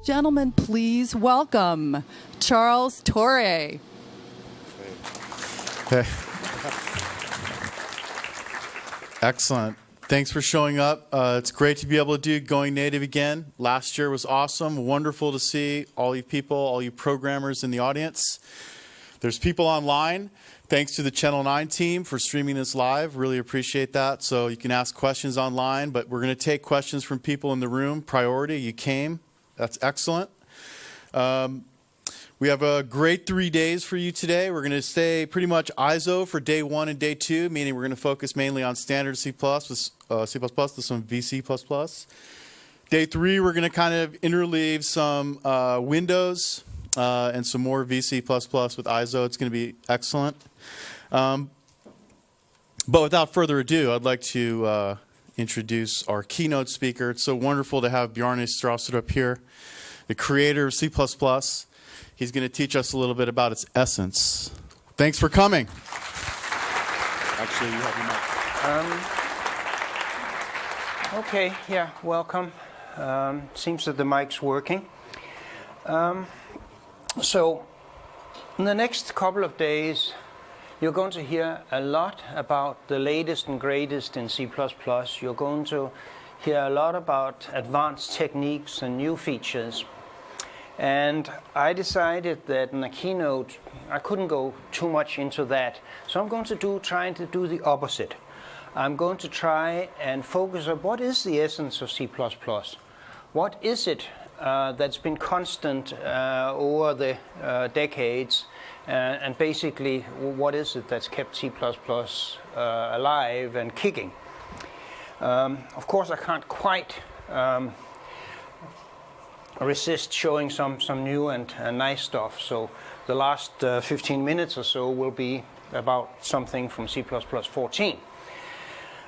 Gentlemen, please welcome Charles Torre. Okay. Excellent. Thanks for showing up. It's great to be able to do Going Native again. Last year was awesome. Wonderful to see all you people, all you programmers in the audience. There's people online. Thanks to the Channel 9 team for streaming this live. Really appreciate that. So you can ask questions online, but we're going to take questions from people in the room. Priority, you came. That's excellent. We have a great 3 days for you today. We're going to stay pretty much ISO for day 1 and day 2, meaning we're going to focus mainly on standard C++ with C++ with some VC++. Day 3, we're going to kind of interleave some Windows and some more VC++ with ISO. It's going to be excellent. But without further ado, I'd like to introduce our keynote speaker. It's so wonderful to have Bjarne Stroustrup here, the creator of C++. He's going to teach us a little bit about its essence. Thanks for coming. Actually, you have your mic. Okay, yeah, welcome. Seems that the mic's working. So, in the next couple of days, you're going to hear a lot about the latest and greatest in C++. You're going to hear a lot about advanced techniques and new features. And I decided that in a keynote, I couldn't go too much into that. So I'm going to trying to do the opposite. I'm going to try and focus on what is the essence of C++. What is it that's been constant over the decades? And basically, what is it that's kept C++ alive and kicking? Of course, I can't quite resist showing some new and nice stuff. So the last 15 minutes or so will be about something from C++ 14.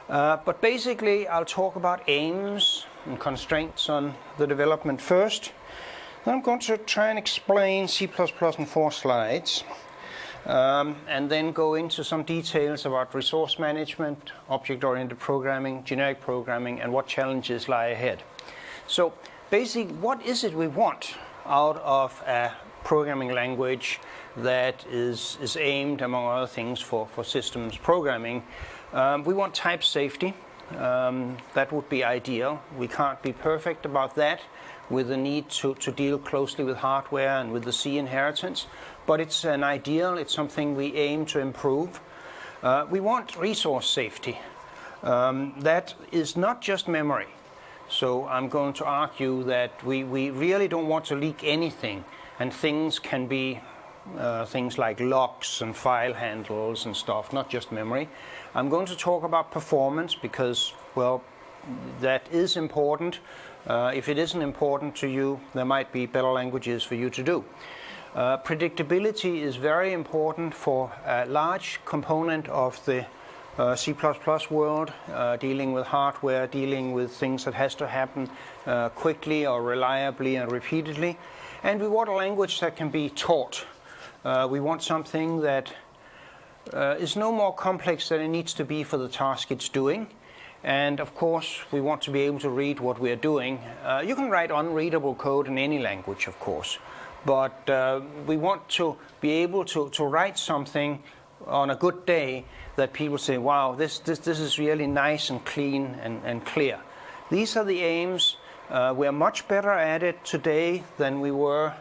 But basically, I'll talk about aims and constraints on the development first. Then I'm going to try and explain C++ in 4 slides. And then go into some details about resource management, object-oriented programming, generic programming, and what challenges lie ahead. So basically, what is it we want out of a programming language that is aimed, among other things, for systems programming? We want type safety. That would be ideal. We can't be perfect about that with the need to deal closely with hardware and with the C inheritance. But it's an ideal. It's something we aim to improve. We want resource safety. That is not just memory. So I'm going to argue that we really don't want to leak anything, and things can be things like locks and file handles and stuff, not just memory. I'm going to talk about performance because, well, that is important. If it isn't important to you, there might be better languages for you to do. Predictability is very important for a large component of the C++ world, dealing with hardware, dealing with things that has to happen quickly or reliably and repeatedly. And we want a language that can be taught. We want something that is no more complex than it needs to be for the task it's doing. And of course, we want to be able to read what we're doing. You can write unreadable code in any language, of course. But we want to be able to write something on a good day that people say, wow, this is really nice and clean and clear. These are the aims. We're much better at it today than we were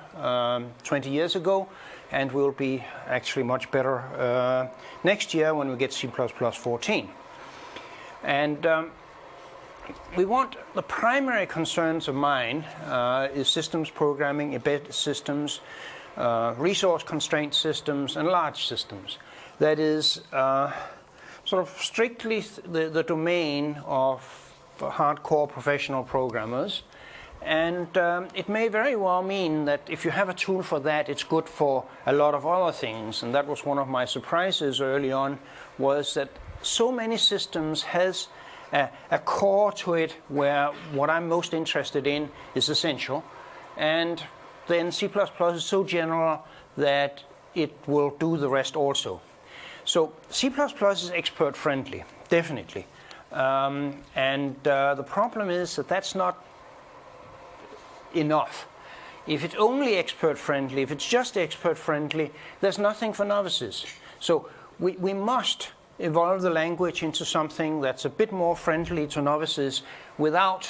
20 years ago, and we'll be actually much better next year when we get C++ 14. And we want the primary concerns of mine is systems programming, embedded systems, resource constraint systems, and large systems. That is sort of strictly the domain of hardcore professional programmers. And it may very well mean that if you have a tool for that, it's good for a lot of other things. And that was one of my surprises early on, was that so many systems has a core to it where what I'm most interested in is essential. And then C++ is so general that it will do the rest also. So C++ is expert friendly, definitely. And the problem is that that's not enough. if it's only expert-friendly, if it's just expert-friendly, there's nothing for novices. So we must evolve the language into something that's a bit more friendly to novices without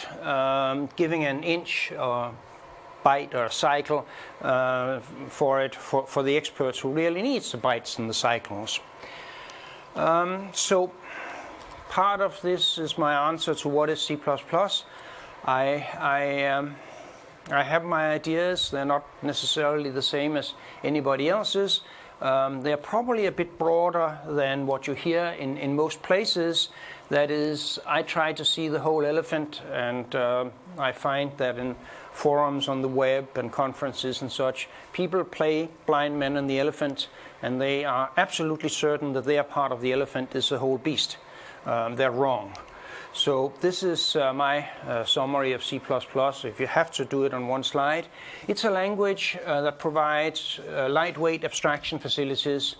giving an inch or byte or a cycle for the experts who really needs the bytes and the cycles. So part of this is my answer to what is C++. I have my ideas. They're not necessarily the same as anybody else's. They're probably a bit broader than what you hear in most places. That is, I try to see the whole elephant, and I find that in forums on the web and conferences and such, people play blind men and the elephant, and they are absolutely certain that their part of the elephant is the whole beast. They're wrong. So this is my summary of C++. If you have to do it on one slide, it's a language that provides lightweight abstraction facilities,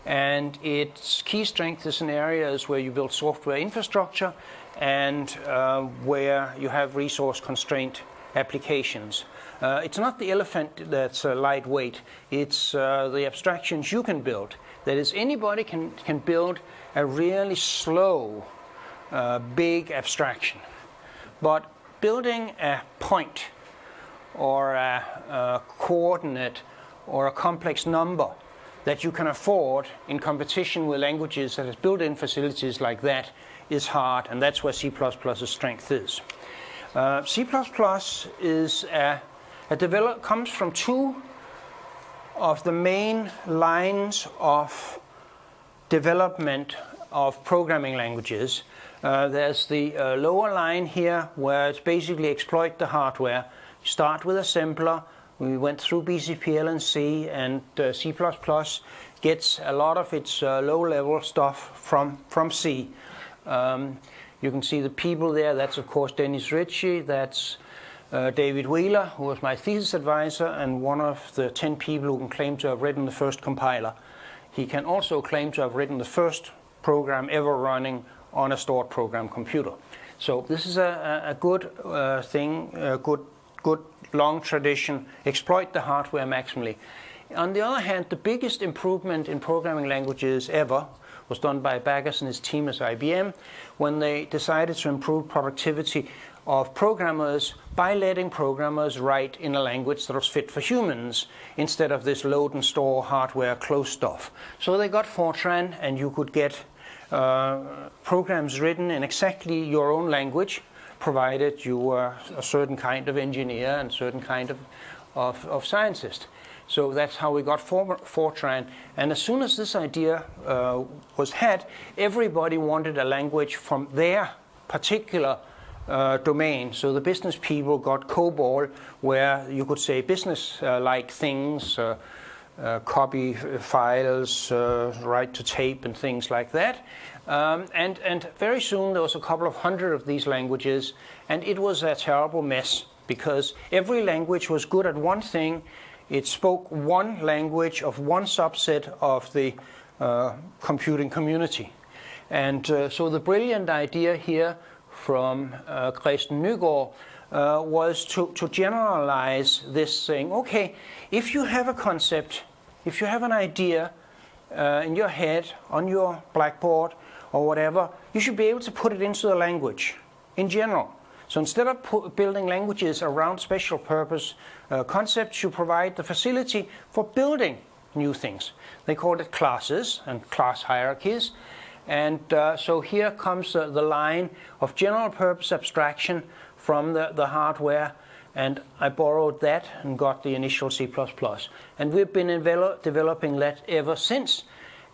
and its key strength is in areas where you build software infrastructure and where you have resource-constrained applications. It's not the elephant that's lightweight, it's the abstractions you can build. That is, anybody can build a really slow, big abstraction. But building a point or a coordinate or a complex number that you can afford in competition with languages that have built-in facilities like that is hard, and that's where C++'s strength is. C++ is comes from two of the main lines of development of programming languages. There's the lower line here, where it's basically exploit the hardware. You start with assembler. We went through BCP, L, and C, and C++ gets a lot of its low-level stuff from C. You can see the people there. That's, of course, Dennis Ritchie. That's David Wheeler, who was my thesis advisor and one of the 10 people who can claim to have written the first compiler. He can also claim to have written the first program ever running on a stored program computer. So this is a good thing, a good long tradition. Exploit the hardware maximally. On the other hand, the biggest improvement in programming languages ever was done by Baggers and his team at IBM when they decided to improve productivity of programmers by letting programmers write in a language that was fit for humans instead of this load and store hardware close stuff. So they got Fortran, and you could get programs written in exactly your own language, provided you were a certain kind of engineer and certain kind of scientist. So that's how we got Fortran. And as soon as this idea was had, everybody wanted a language from their particular domain. So the business people got COBOL, where you could say business-like things, copy files, write to tape, and things like that. And very soon there was a couple of hundred of these languages, and it was a terrible mess because every language was good at one thing. It spoke one language of one subset of the computing community. And so the brilliant idea here from Christian Nygaard was to generalize this thing. Okay, if you have a concept, if you have an idea in your head, on your blackboard or whatever, you should be able to put it into the language in general. So instead of building languages around special purpose concepts, you provide the facility for building new things. They called it classes and class hierarchies. And so here comes the line of general purpose abstraction from the hardware. And I borrowed that and got the initial C++. And we've been developing that ever since.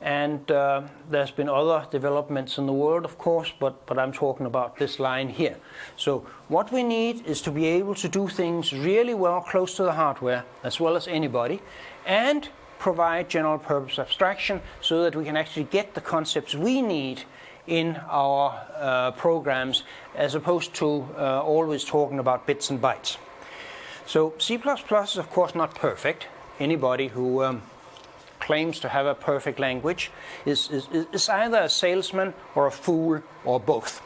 And there's been other developments in the world, of course, but I'm talking about this line here. So what we need is to be able to do things really well close to the hardware, as well as anybody, and provide general purpose abstraction so that we can actually get the concepts we need in our programs, as opposed to always talking about bits and bytes. So C++ is, of course, not perfect. Anybody who claims to have a perfect language is either a salesman or a fool or both.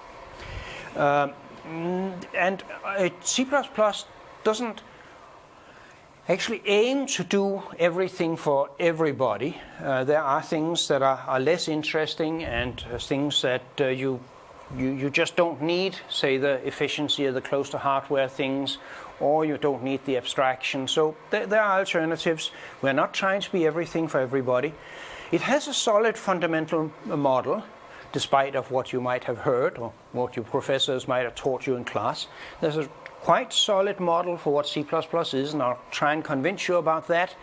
And C++ doesn't actually aim to do everything for everybody. There are things that are less interesting and things that you just don't need, say the efficiency of the close to hardware things, or you don't need the abstraction. So there are alternatives. We're not trying to be everything for everybody. It has a solid fundamental model, despite of what you might have heard or what your professors might have taught you in class. There's a quite solid model for what C++ is, and I'll try and convince you about that.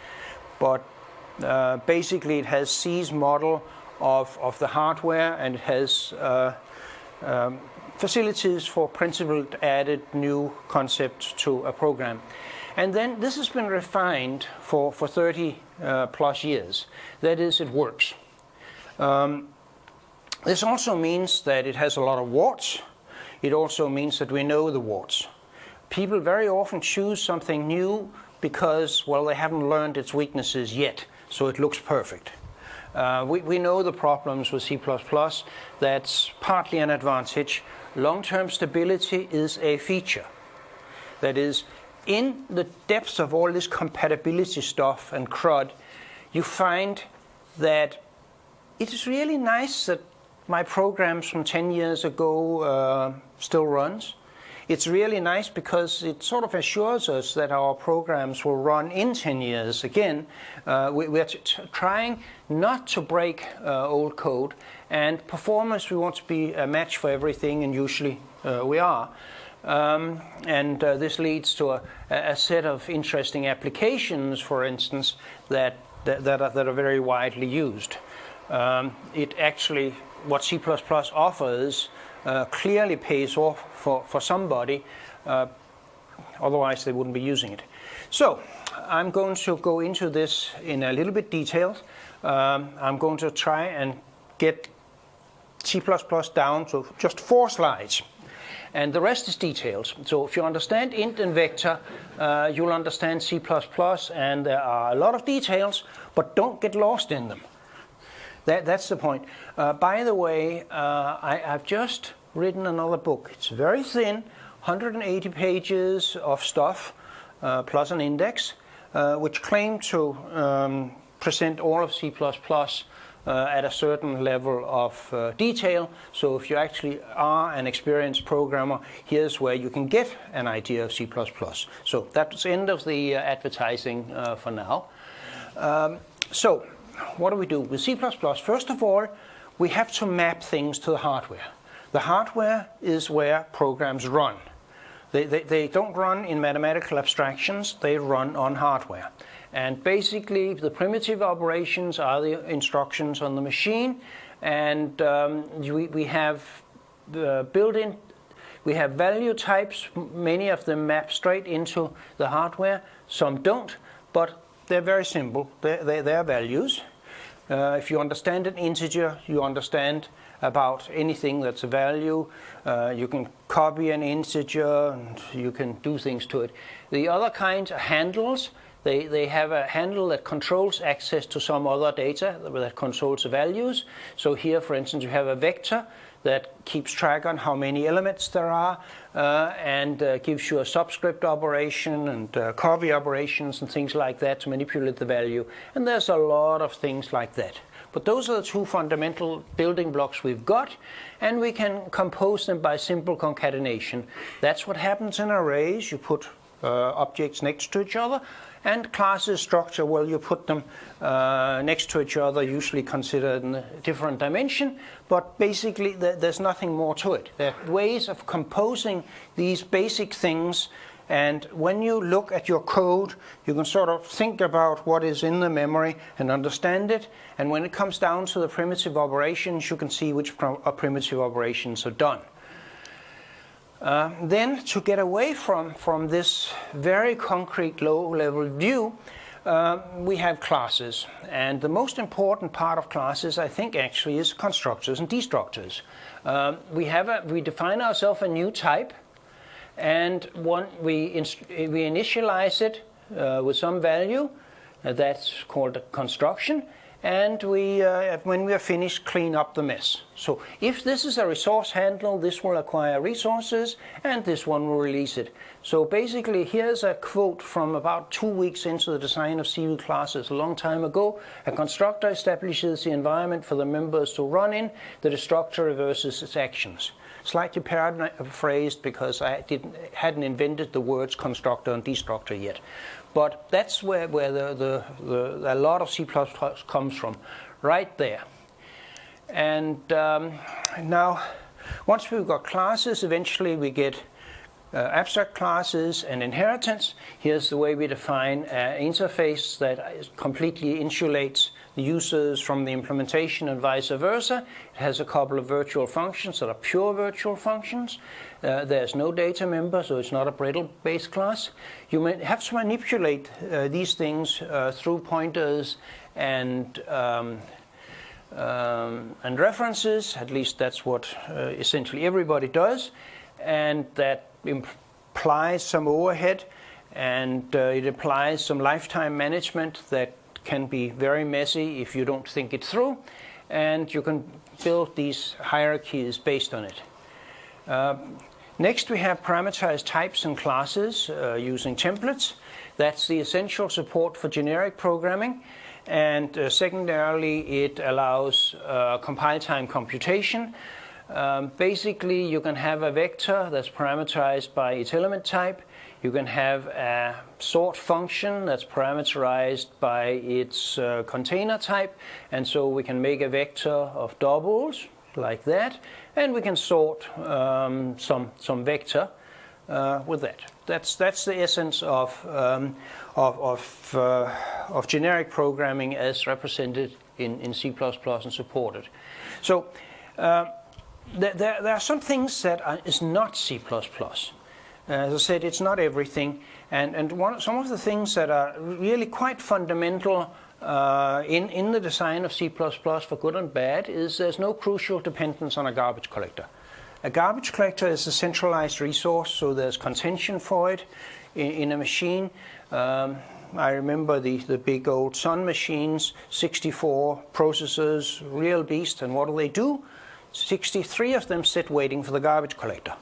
But basically it has C's model of the hardware, and it has facilities for principled added new concepts to a program. And then this has been refined for 30 plus years. That is, it works. This also means that it has a lot of warts. It also means that we know the warts. People very often choose something new because, well, they haven't learned its weaknesses yet, so it looks perfect. We know the problems with C++. That's partly an advantage. Long-term stability is a feature. That is, in the depths of all this compatibility stuff and crud, you find that it is really nice that my programs from 10 years ago still runs. It's really nice because it sort of assures us that our programs will run in 10 years. Again, we're trying not to break old code, and performance, we want to be a match for everything, and usually we are. This leads to a set of interesting applications, for instance, that are very widely used. It actually, what C++ offers clearly pays off for somebody, otherwise they wouldn't be using it. So I'm going to go into this in a little bit detailed. I'm going to try and get C++ down to just 4 slides. And the rest is details. So if you understand int and vector, you'll understand C++, and there are a lot of details, but don't get lost in them. That's the point. By the way, I've just written another book. It's very thin, 180 pages of stuff, plus an index, which claim to present all of C++ at a certain level of detail. So if you actually are an experienced programmer, here's where you can get an idea of C++. So that's the end of the advertising for now. So what do? With C++, first of all, we have to map things to the hardware. The hardware is where programs run. They don't run in mathematical abstractions, they run on hardware. And basically, the primitive operations are the instructions on the machine, and we have built-in, we have value types. Many of them map straight into the hardware, some don't, but they're very simple. They're values. If you understand an integer, you understand about anything that's a value. You can copy an integer and you can do things to it. The other kinds are handles. They have a handle that controls access to some other data that controls the values. So here, for instance, you have a vector that keeps track on how many elements there are and gives you a subscript operation and copy operations and things like that to manipulate the value. And there's a lot of things like that. But those are the 2 fundamental building blocks we've got, and we can compose them by simple concatenation. That's what happens in arrays. You put objects next to each other, and classes structure, well, you put them next to each other, usually considered in a different dimension, but basically there's nothing more to it. There are ways of composing these basic things, and when you look at your code, you can sort of think about what is in the memory and understand it, and when it comes down to the primitive operations, you can see which primitive operations are done. Then, to get away from this very concrete low-level view, we have classes. And the most important part of classes, I think, actually is constructors and destructors. We define ourselves a new type, and we initialize it with some value. That's called a construction. and when we are finished, clean up the mess. So if this is a resource handle, this will acquire resources, and this one will release it. So basically, here's a quote from about 2 weeks into the design of CV classes a long time ago. A constructor establishes the environment for the members to run in. The destructor reverses its actions. Slightly paraphrased because I hadn't invented the words constructor and destructor yet. But that's where a lot of C++ comes from, right there. And now, once we've got classes, eventually we get abstract classes and inheritance. Here's the way we define an interface that completely insulates the users from the implementation and vice versa. It has a couple of virtual functions that are pure virtual functions. There's no data member, so it's not a brittle-based class. You may have to manipulate these things through pointers and references. At least that's what essentially everybody does, and that implies some overhead, and it applies some lifetime management that can be very messy if you don't think it through, and you can build these hierarchies based on it. Next, we have parameterized types and classes using templates. That's the essential support for generic programming. And secondarily, it allows compile time computation. Basically, you can have a vector that's parameterized by its element type. You can have a sort function that's parameterized by its container type. And so we can make a vector of doubles like that. And we can sort some vector with that. That's the essence of generic programming as represented in C++ and supported. So there are some things that is not C++. As I said, it's not everything. And some of the things that are really quite fundamental in the design of C++, for good and bad, is there's no crucial dependence on a garbage collector. A garbage collector is a centralized resource, so there's contention for it in a machine. I remember the big old Sun machines, 64 processors, real beast, and what do? 63 of them sit waiting for the garbage collector.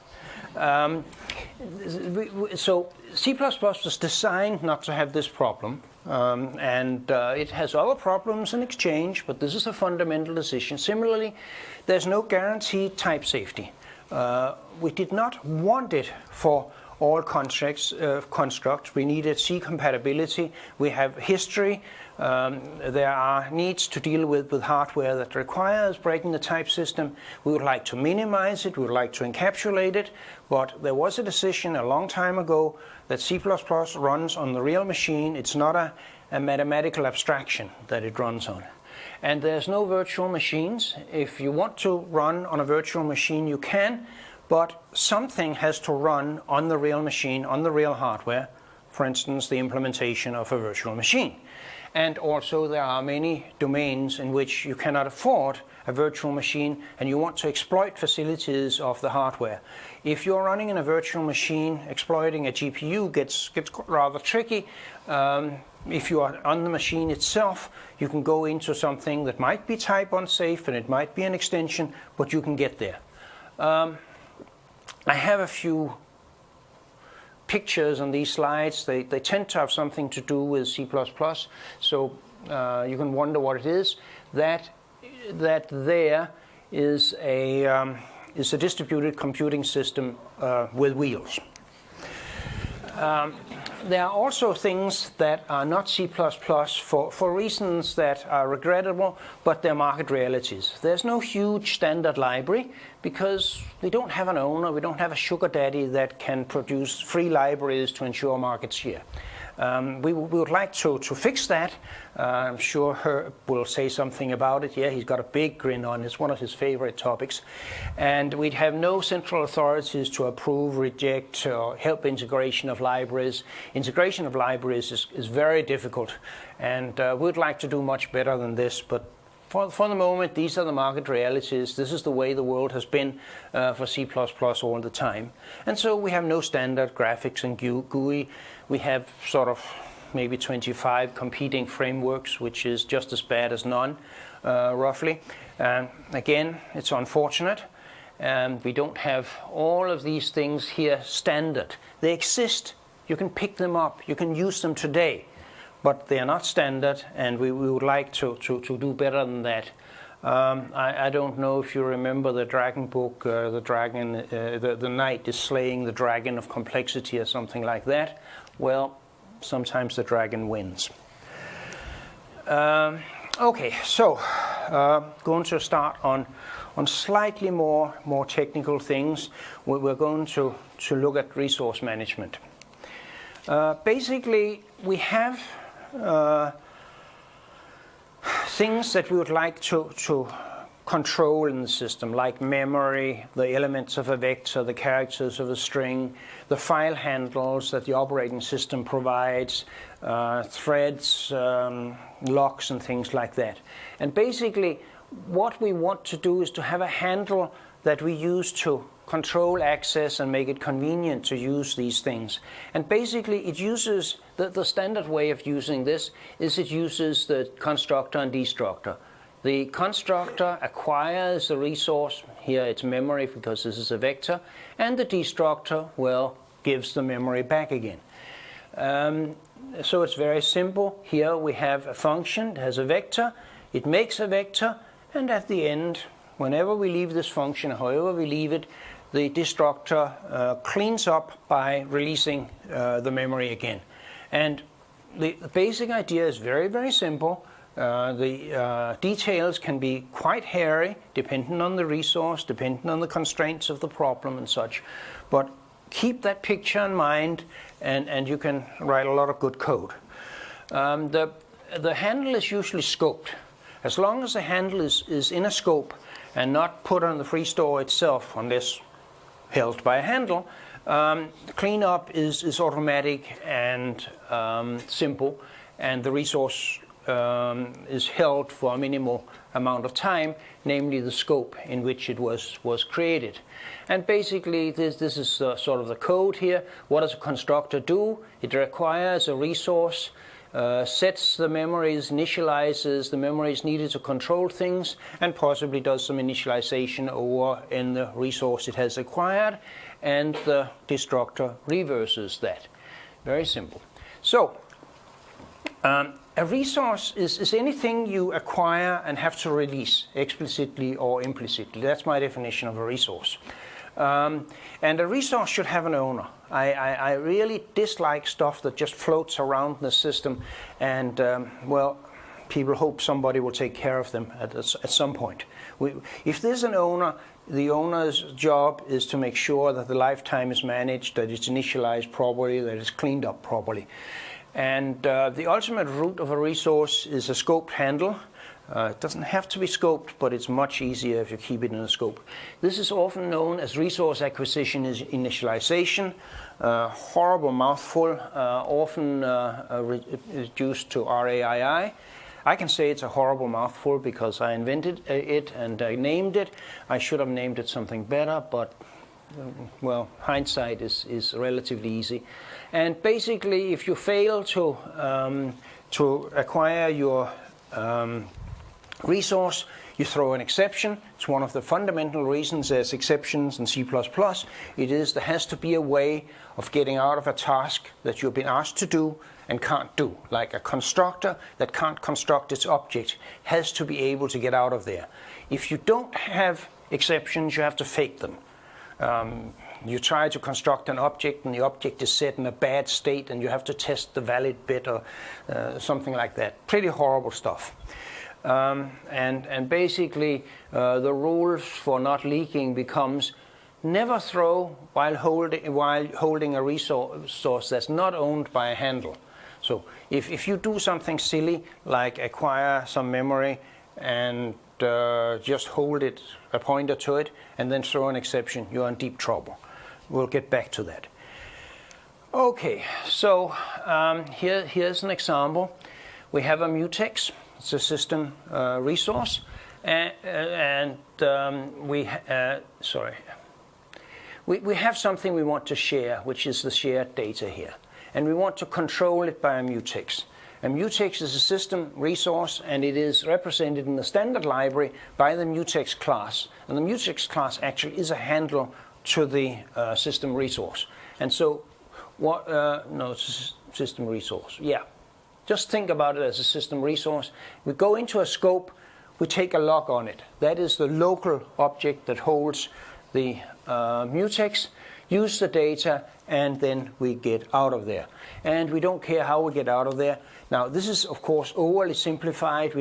So C++ was designed not to have this problem, and it has other problems in exchange, but this is a fundamental decision. Similarly, there's no guaranteed type safety. We did not want it for all constructs. We needed C compatibility. We have history. There are needs to deal with hardware that requires breaking the type system. We would like to minimize it. We would like to encapsulate it. But there was a decision a long time ago that C++ runs on the real machine. It's not a mathematical abstraction that it runs on. And there's no virtual machines. If you want to run on a virtual machine, you can. But something has to run on the real machine, on the real hardware. For instance, the implementation of a virtual machine. And also there are many domains in which you cannot afford a virtual machine and you want to exploit facilities of the hardware. If you're running in a virtual machine, exploiting a GPU gets rather tricky. If you are on the machine itself, you can go into something that might be type unsafe and it might be an extension, but you can get there. I have a few pictures on these slides. They tend to have something to do with C++, so you can wonder what it is. That there is a distributed computing system with wheels. There are also things that are not C++ for reasons that are regrettable, but they're market realities. There's no huge standard library because we don't have an owner, we don't have a sugar daddy that can produce free libraries to ensure market share. We would like to fix that. I'm sure Herb will say something about it. Yeah, he's got a big grin on. It's one of his favorite topics. And we'd have no central authorities to approve, reject, or help integration of libraries. Integration of libraries is very difficult. And we'd like to do much better than this. But for the moment, these are the market realities. This is the way the world has been for C++ all the time. And so we have no standard graphics and GUI. We have sort of maybe 25 competing frameworks, which is just as bad as none, roughly. Again, it's unfortunate. We don't have all of these things here standard. They exist. You can pick them up. You can use them today. But they are not standard, and we would like to do better than that. I don't know if you remember the dragon book, the knight is slaying the dragon of complexity or something like that. Well, sometimes the dragon wins. Okay, so going to start on slightly more technical things. We're going to look at resource management. Basically, we have things that we would like to control in the system, like memory, the elements of a vector, the characters of a string, the file handles that the operating system provides, threads, locks, and things like that. And basically, what we want to do is to have a handle that we use to control access and make it convenient to use these things. And basically it uses, the standard way of using this is it uses the constructor and destructor. The constructor acquires the resource, here it's memory because this is a vector, and the destructor, well, gives the memory back again. So it's very simple. Here we have a function, it has a vector, it makes a vector, and at the end, whenever we leave this function, however we leave it, the destructor cleans up by releasing the memory again. And the basic idea is very, very simple. The details can be quite hairy, depending on the resource, depending on the constraints of the problem and such. But keep that picture in mind, and you can write a lot of good code. The handle is usually scoped. As long as the handle is in a scope and not put on the free store itself, unless held by a handle, cleanup is automatic and simple, and the resource is held for a minimal amount of time, namely the scope in which it was created. And basically this is sort of the code here. What does a constructor do? It requires a resource, sets the memories, initializes the memories needed to control things, and possibly does some initialization over in the resource it has acquired, and the destructor reverses that. Very simple. So a resource is anything you acquire and have to release explicitly or implicitly. That's my definition of a resource. And a resource should have an owner. I really dislike stuff that just floats around the system, and well, people hope somebody will take care of them at some point. If there's an owner, the owner's job is to make sure that the lifetime is managed, that it's initialized properly, that it's cleaned up properly. And the ultimate root of a resource is a scoped handle. It doesn't have to be scoped, but it's much easier if you keep it in a scope. This is often known as resource acquisition initialization. Horrible mouthful, often reduced to RAII. I can say it's a horrible mouthful because I invented it and I named it. I should have named it something better, but well, hindsight is relatively easy. And basically, if you fail to acquire your resource, you throw an exception. It's one of the fundamental reasons there's exceptions in C++. It is there has to be a way of getting out of a task that you've been asked to do and can't do. Like a constructor that can't construct its object has to be able to get out of there. If you don't have exceptions, you have to fake them. You try to construct an object and the object is set in a bad state and you have to test the valid bit or something like that. Pretty horrible stuff. And basically the rules for not leaking becomes never throw while holding a resource that's not owned by a handle. So if you do something silly like acquire some memory and just hold it, a pointer to it, and then throw an exception, you're in deep trouble. We'll get back to that. Okay, so here's an example. We have a mutex. It's a system resource, and we have something we want to share, which is the shared data here. and we want to control it by a mutex. A mutex is a system resource, and it is represented in the standard library by the mutex class. And the mutex class actually is a handle to the system resource. And so, system resource, yeah. Just think about it as a system resource. We go into a scope, we take a log on it. That is the local object that holds the mutex, use the data, and then we get out of there. And we don't care how we get out of there. Now, this is, of course, overly simplified.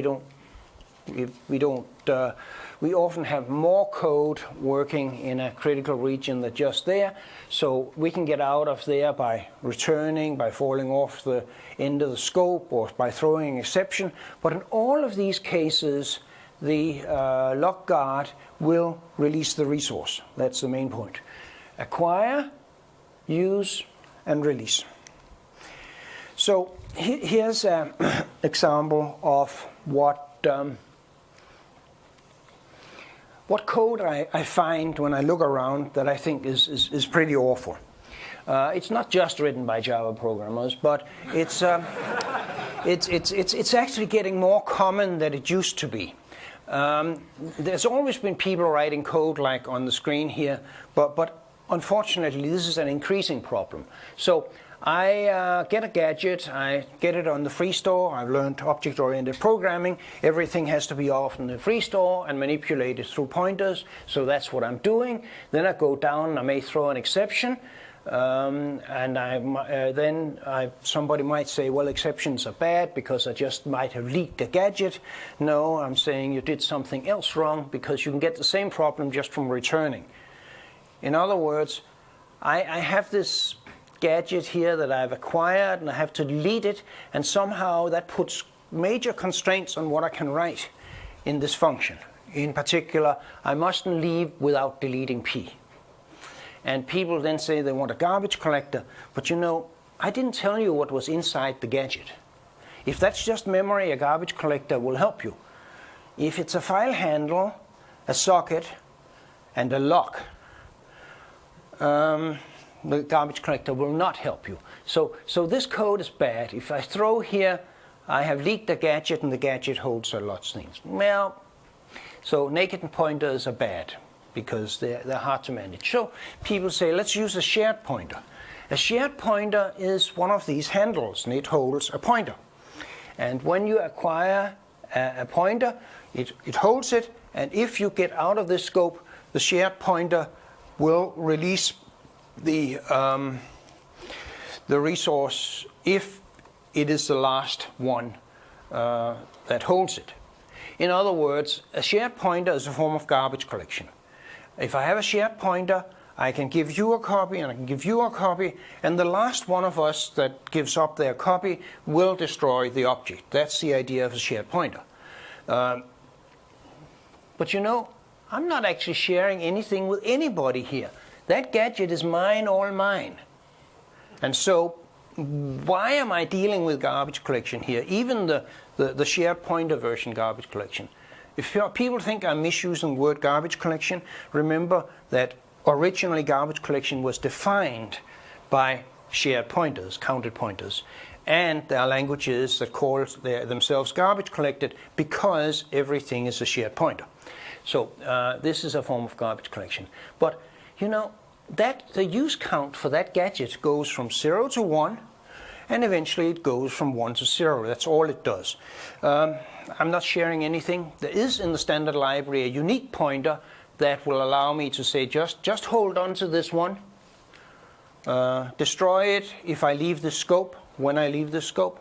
We often have more code working in a critical region than just there. So we can get out of there by returning, by falling off the end of the scope, or by throwing an exception. But in all of these cases, the lock guard will release the resource. That's the main point. Acquire, use, and release. So here's an example of what code I find when I look around that I think is pretty awful. It's not just written by Java programmers, but it's actually getting more common than it used to be. There's always been people writing code like on the screen here, but unfortunately this is an increasing problem. So I get a gadget, I get it on the free store, I've learned object-oriented programming, everything has to be off in the free store and manipulated through pointers, so that's what I'm doing. Then I go down, I may throw an exception, and somebody might say, well, exceptions are bad because I just might have leaked a gadget. No, I'm saying you did something else wrong because you can get the same problem just from returning. In other words, I have this gadget here that I've acquired and I have to delete it, and somehow that puts major constraints on what I can write in this function. In particular, I mustn't leave without deleting P. And people then say they want a garbage collector, but you know, I didn't tell you what was inside the gadget. If that's just memory, a garbage collector will help you. If it's a file handle, a socket, and a lock, the garbage collector will not help you. So this code is bad. If I throw here, I have leaked a gadget and the gadget holds a lot of things. Well, so naked pointers are bad because they're hard to manage. So people say, let's use a shared pointer. A shared pointer is one of these handles, and it holds a pointer. And when you acquire a pointer, it holds it, and if you get out of this scope, the shared pointer will release the resource if it is the last one that holds it. In other words, a shared pointer is a form of garbage collection. If I have a shared pointer, I can give you a copy and I can give you a copy, and the last one of us that gives up their copy will destroy the object. That's the idea of a shared pointer. But you know, I'm not actually sharing anything with anybody here. That gadget is mine, all mine. And so why am I dealing with garbage collection here? Even the shared pointer version garbage collection. If people think I'm misusing the word garbage collection, remember that originally garbage collection was defined by shared pointers, counted pointers. And there are languages that call themselves garbage collected because everything is a shared pointer. So this is a form of garbage collection. But you know, the use count for that gadget goes from 0 to 1, and eventually it goes from 1 to 0. That's all it does. I'm not sharing anything. There is in the standard library a unique pointer that will allow me to say just hold on to this one. Destroy it if I leave the scope, when I leave the scope.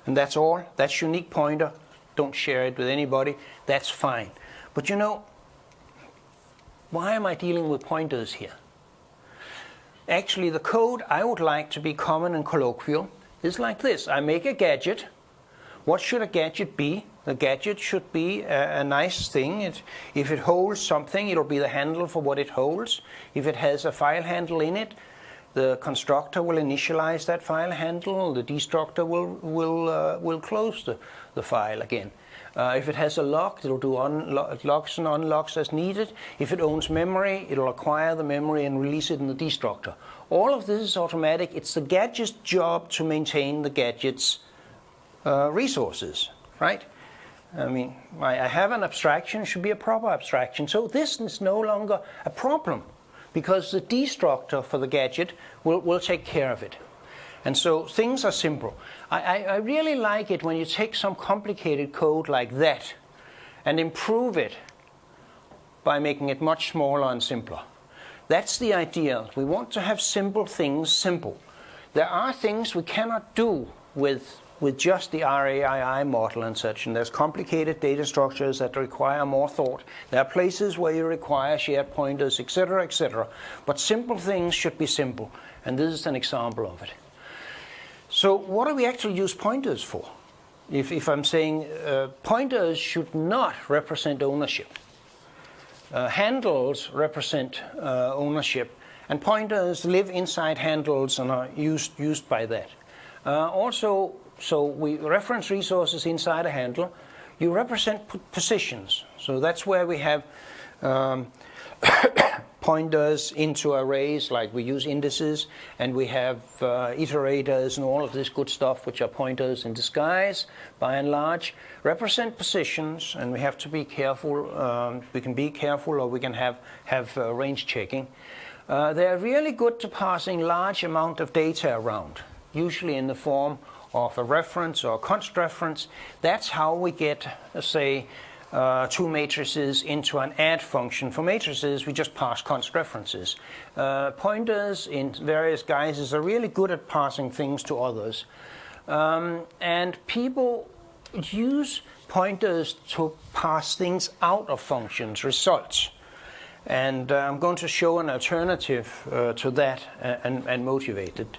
And that's all. That's unique pointer. Don't share it with anybody. That's fine. But you know, why am I dealing with pointers here? Actually, the code I would like to be common and colloquial is like this. I make a gadget. What should a gadget be? The gadget should be a nice thing. If it holds something, it'll be the handle for what it holds. If it has a file handle in it, the constructor will initialize that file handle, the destructor will close the file again. If it has a lock, it'll do locks and unlocks as needed. If it owns memory, it'll acquire the memory and release it in the destructor. All of this is automatic. It's the gadget's job to maintain the gadget's resources, right? I mean, I have an abstraction, it should be a proper abstraction. So this is no longer a problem because the destructor for the gadget will take care of it. And so things are simple. I really like it when you take some complicated code like that and improve it by making it much smaller and simpler. That's the idea. We want to have simple things simple. There are things we cannot do with just the RAII model and such, and there's complicated data structures that require more thought. There are places where you require shared pointers, etc., etc. But simple things should be simple, and this is an example of it. So what do we actually use pointers for? If I'm saying pointers should not represent ownership. Handles represent ownership, and pointers live inside handles and are used by that. Also, so we reference resources inside a handle. You represent positions. So that's where we have pointers into arrays, like we use indices, and we have iterators and all of this good stuff, which are pointers in disguise, by and large, represent positions, and we have to be careful. We can be careful, or we can have range checking. They're really good to passing large amount of data around, usually in the form of a reference or a const reference. That's how we get, say, two matrices into an add function. For matrices, we just pass const references. Pointers in various guises are really good at passing things to others. And people use pointers to pass things out of functions, results. And I'm going to show an alternative to that and motivate it.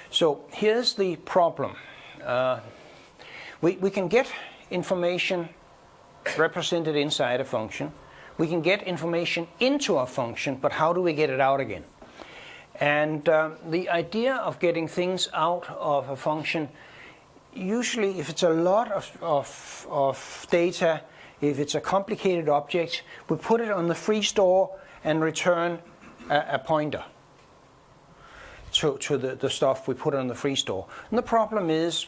So here's the problem. We can get information represented inside a function. We can get information into a function, but how do we get it out again? And the idea of getting things out of a function, usually if it's a lot of data, if it's a complicated object, we put it on the free store and return a pointer to the stuff we put on the free store. And the problem is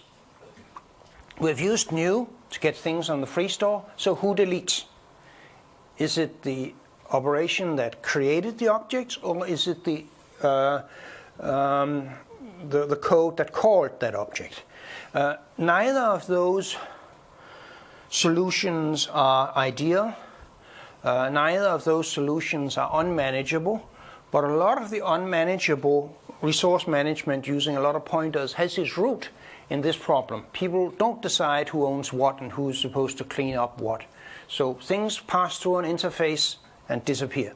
we've used new to get things on the free store, so who deletes? Is it the operation that created the object, or is it the code that called that object? Neither of those solutions are ideal. Neither of those solutions are unmanageable, but a lot of the unmanageable resource management using a lot of pointers has its root in this problem. People don't decide who owns what and who's supposed to clean up what. So things pass through an interface and disappear.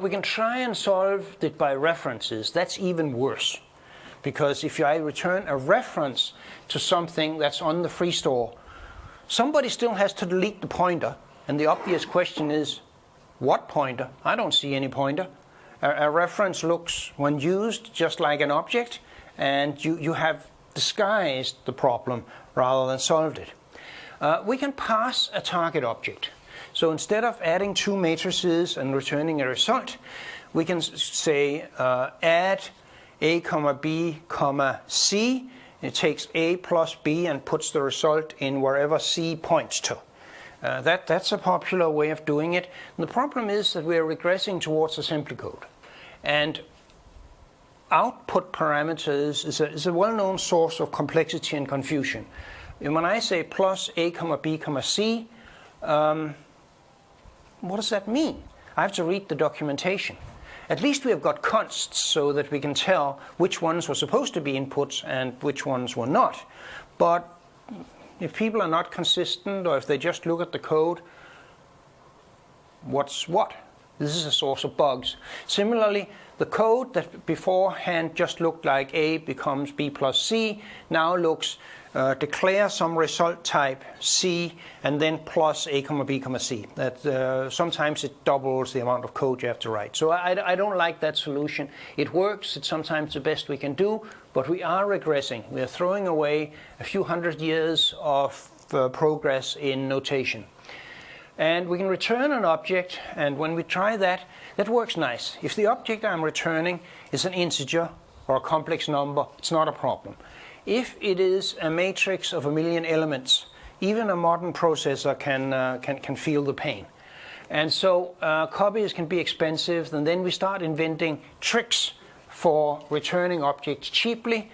We can try and solve it by references. That's even worse, because if I return a reference to something that's on the free store, somebody still has to delete the pointer, and the obvious question is, what pointer? I don't see any pointer. A reference looks, when used, just like an object, and you have disguised the problem rather than solved it. We can pass a target object. So instead of adding two matrices and returning a result, we can say add a comma b comma c. It takes a plus b and puts the result in wherever c points to. That's a popular way of doing it. And the problem is that we're regressing towards assembly code. And output parameters is a well-known source of complexity and confusion. And when I say plus a comma b comma c, what does that mean? I have to read the documentation. At least we have got consts so that we can tell which ones were supposed to be inputs and which ones were not. But if people are not consistent, or if they just look at the code, what's what? This is a source of bugs. Similarly, the code that beforehand just looked like A becomes B plus C now looks declare some result type C and then plus A comma B comma C. That sometimes it doubles the amount of code you have to write. So I don't like that solution. It works. It's sometimes the best we can do, but we are regressing. We are throwing away a few hundred years of progress in notation. And we can return an object, and when we try that, that works nice. If the object I'm returning is an integer or a complex number, it's not a problem. If it is a matrix of 1,000,000 elements, even a modern processor can feel the pain. And so copies can be expensive, and then we start inventing tricks for returning objects cheaply.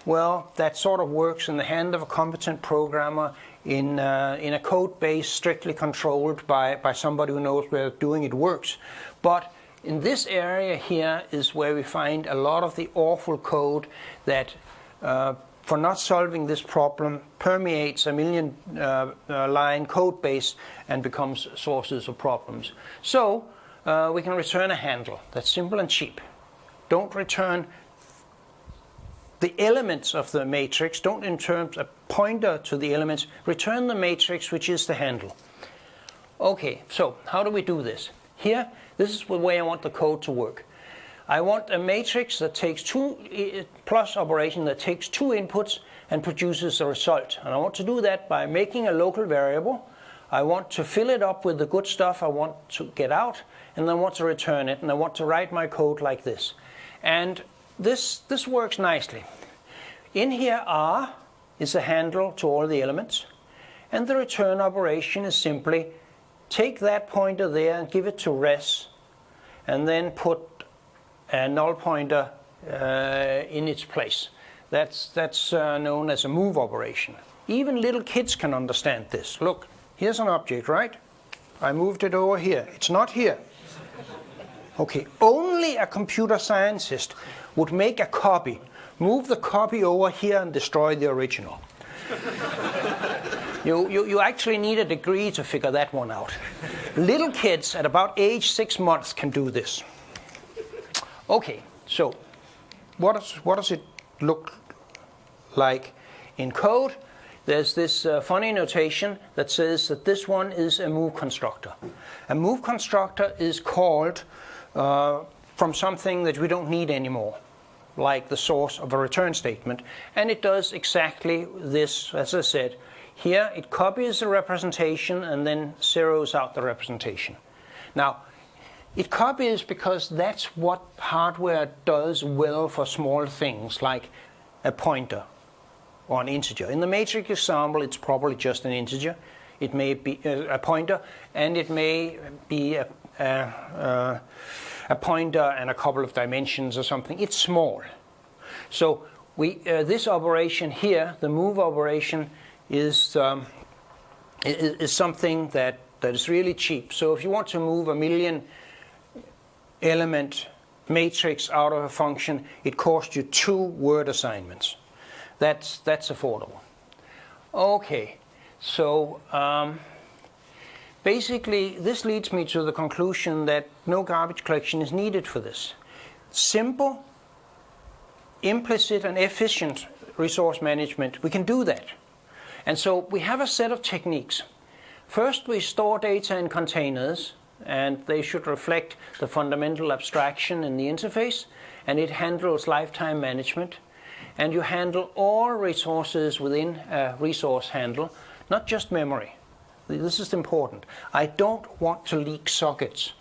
Well, that sort of works in the hand of a competent programmer in a code base strictly controlled by somebody who knows what they're doing. It works. But in this area here is where we find a lot of the awful code that for not solving this problem permeates a 1,000,000 line code base and becomes sources of problems. So we can return a handle that's simple and cheap. Don't return the elements of the matrix, don't in terms a pointer to the elements, return the matrix, which is the handle. Okay, so how do we do this? Here, this is the way I want the code to work. I want a matrix that takes plus operation that takes 2 inputs and produces a result. And I want to do that by making a local variable. I want to fill it up with the good stuff I want to get out, and I want to return it, and I want to write my code like this. And this works nicely. In here R is a handle to all the elements, and the return operation is simply take that pointer there and give it to res, and then put a null pointer in its place. That's known as a move operation. Even little kids can understand this. Look, here's an object, right? I moved it over here. It's not here. Okay, only a computer scientist would make a copy, move the copy over here and destroy the original. You actually need a degree to figure that one out. Little kids at about age 6 months can do this. Okay, so what does it look like in code? There's this funny notation that says that this one is a move constructor. A move constructor is called from something that we don't need anymore, like the source of a return statement, and it does exactly this, as I said. Here it copies the representation and then zeroes out the representation. Now, it copies because that's what hardware does well for small things like a pointer or an integer. In the matrix example, it's probably just an integer. It may be a pointer, and it may be a pointer and a couple of dimensions or something. It's small. So this operation here, the move operation, is something that is really cheap. So if you want to move a 1,000,000 element matrix out of a function, it costs you 2 word assignments. That's affordable. Okay, so basically this leads me to the conclusion that no garbage collection is needed for this. Simple, implicit and efficient resource management, we can do that. And so we have a set of techniques. First, we store data in containers, and they should reflect the fundamental abstraction in the interface, and it handles lifetime management. And you handle all resources within a resource handle, not just memory. This is important. I don't want to leak sockets.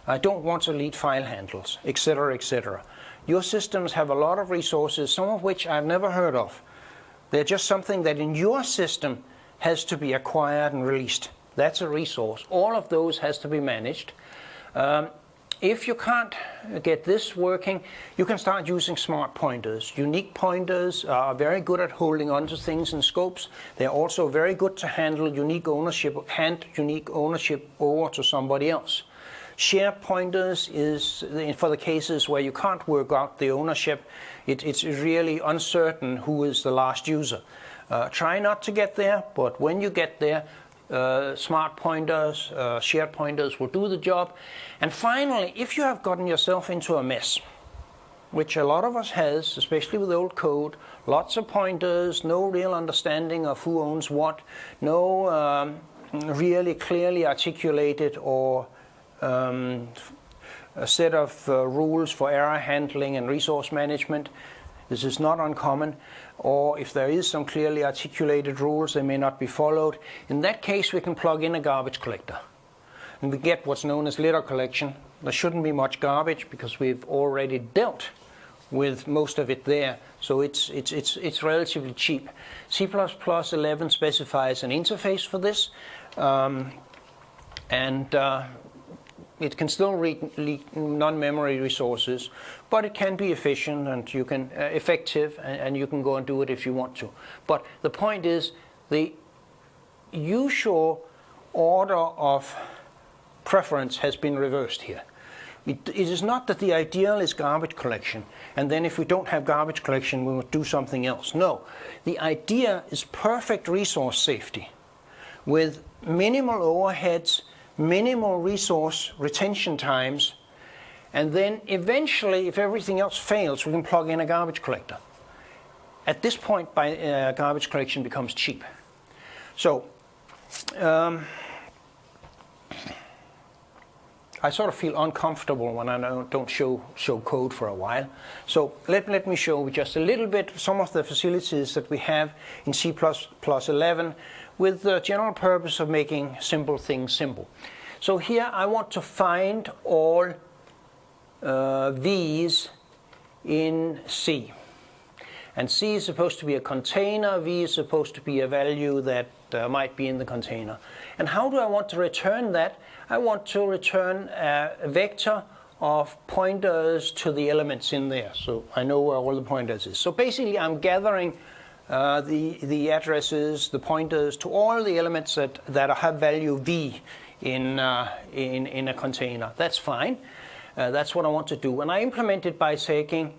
I don't want to leak file handles, etc., etc. Your systems have a lot of resources, some of which I've never heard of. They're just something that in your system has to be acquired and released. That's a resource. All of those has to be managed. If you can't get this working, you can start using smart pointers. Unique pointers are very good at holding on to things in scopes. They're also very good to handle unique ownership, hand unique ownership over to somebody else. Shared pointers is for the cases where you can't work out the ownership. It's really uncertain who is the last user. Try not to get there, but when you get there, smart pointers, shared pointers will do the job. And finally, if you have gotten yourself into a mess, which a lot of us has, especially with old code, lots of pointers, no real understanding of who owns what, no really clearly articulated or a set of rules for error handling and resource management. This is not uncommon. Or if there is some clearly articulated rules, they may not be followed. In that case, we can plug in a garbage collector. And we get what's known as litter collection. There shouldn't be much garbage because we've already dealt with most of it there. So it's relatively cheap. C++11 specifies an interface for this. It can still read non-memory resources, but it can be efficient and you can effective, and you can go and do it if you want to. But the point is, the usual order of preference has been reversed here. It is not that the ideal is garbage collection, and then if we don't have garbage collection, we will do something else. No, the idea is perfect resource safety with minimal overheads, minimal resource retention times, and then eventually, if everything else fails, we can plug in a garbage collector. At this point, garbage collection becomes cheap. So, I sort of feel uncomfortable when I don't show code for a while. So let me show just a little bit some of the facilities that we have in C++11 with the general purpose of making simple things simple. So here I want to find all v's in C. And C is supposed to be a container, V is supposed to be a value that might be in the container. And how do I want to return that? I want to return a vector of pointers to the elements in there. So I know where all the pointers is. So basically I'm gathering the addresses, the pointers to all the elements that have value V in a container. That's fine. That's what I want to do. And I implement it by taking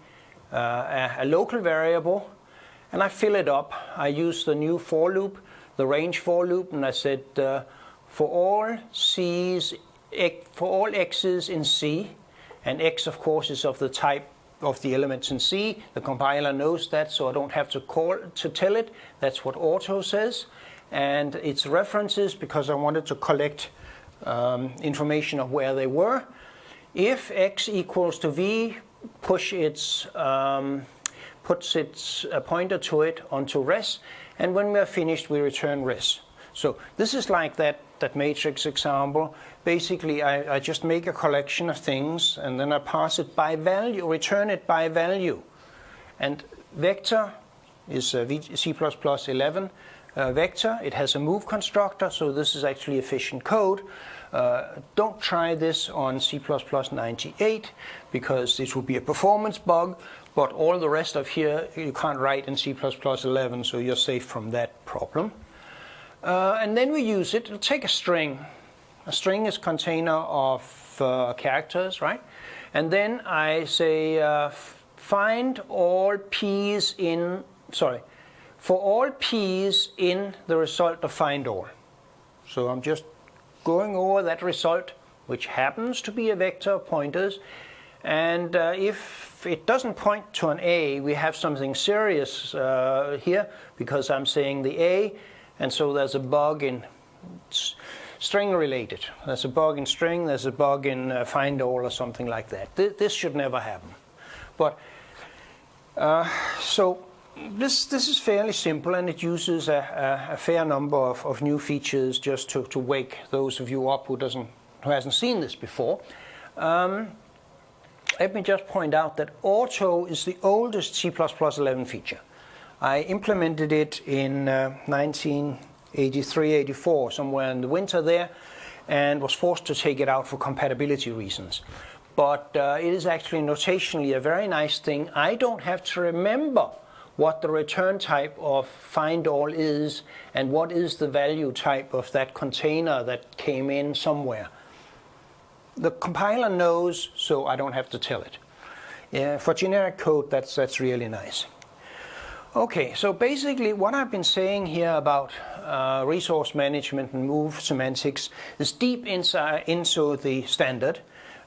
a local variable and I fill it up. I use the new for loop, the range for loop, and I said for all x's in C, and x of course is of the type of the elements in C. The compiler knows that, so I don't have to tell it. That's what auto says. And it's references because I wanted to collect information of where they were. If x equals to v, puts its pointer to it onto res, and when we're finished, we return res. So this is like that matrix example. Basically, I just make a collection of things, and then I pass it by value, return it by value. And vector is C++11 vector. It has a move constructor, so this is actually efficient code. Don't try this on C++98 because this will be a performance bug, but all the rest of here you can't write in C++11, so you're safe from that problem. And then we use it. It'll take a string. A string is a container of characters, right? And then I say find all p's in, for all p's in the result of find all. So I'm just going over that result, which happens to be a vector of pointers. And if it doesn't point to an A, we have something serious here, because I'm saying the A, and so there's a bug in string related. There's a bug in string, there's a bug in find all or something like that. This should never happen. But so this is fairly simple, and it uses a fair number of new features just to wake those of you up who hasn't seen this before. Let me just point out that auto is the oldest C++11 feature. I implemented it in 1983-84, somewhere in the winter there, and was forced to take it out for compatibility reasons. But it is actually notationally a very nice thing. I don't have to remember what the return type of find all is and what is the value type of that container that came in somewhere. The compiler knows, so I don't have to tell it. For generic code, that's really nice. Okay, so basically what I've been saying here about resource management and move semantics is deep into the standard.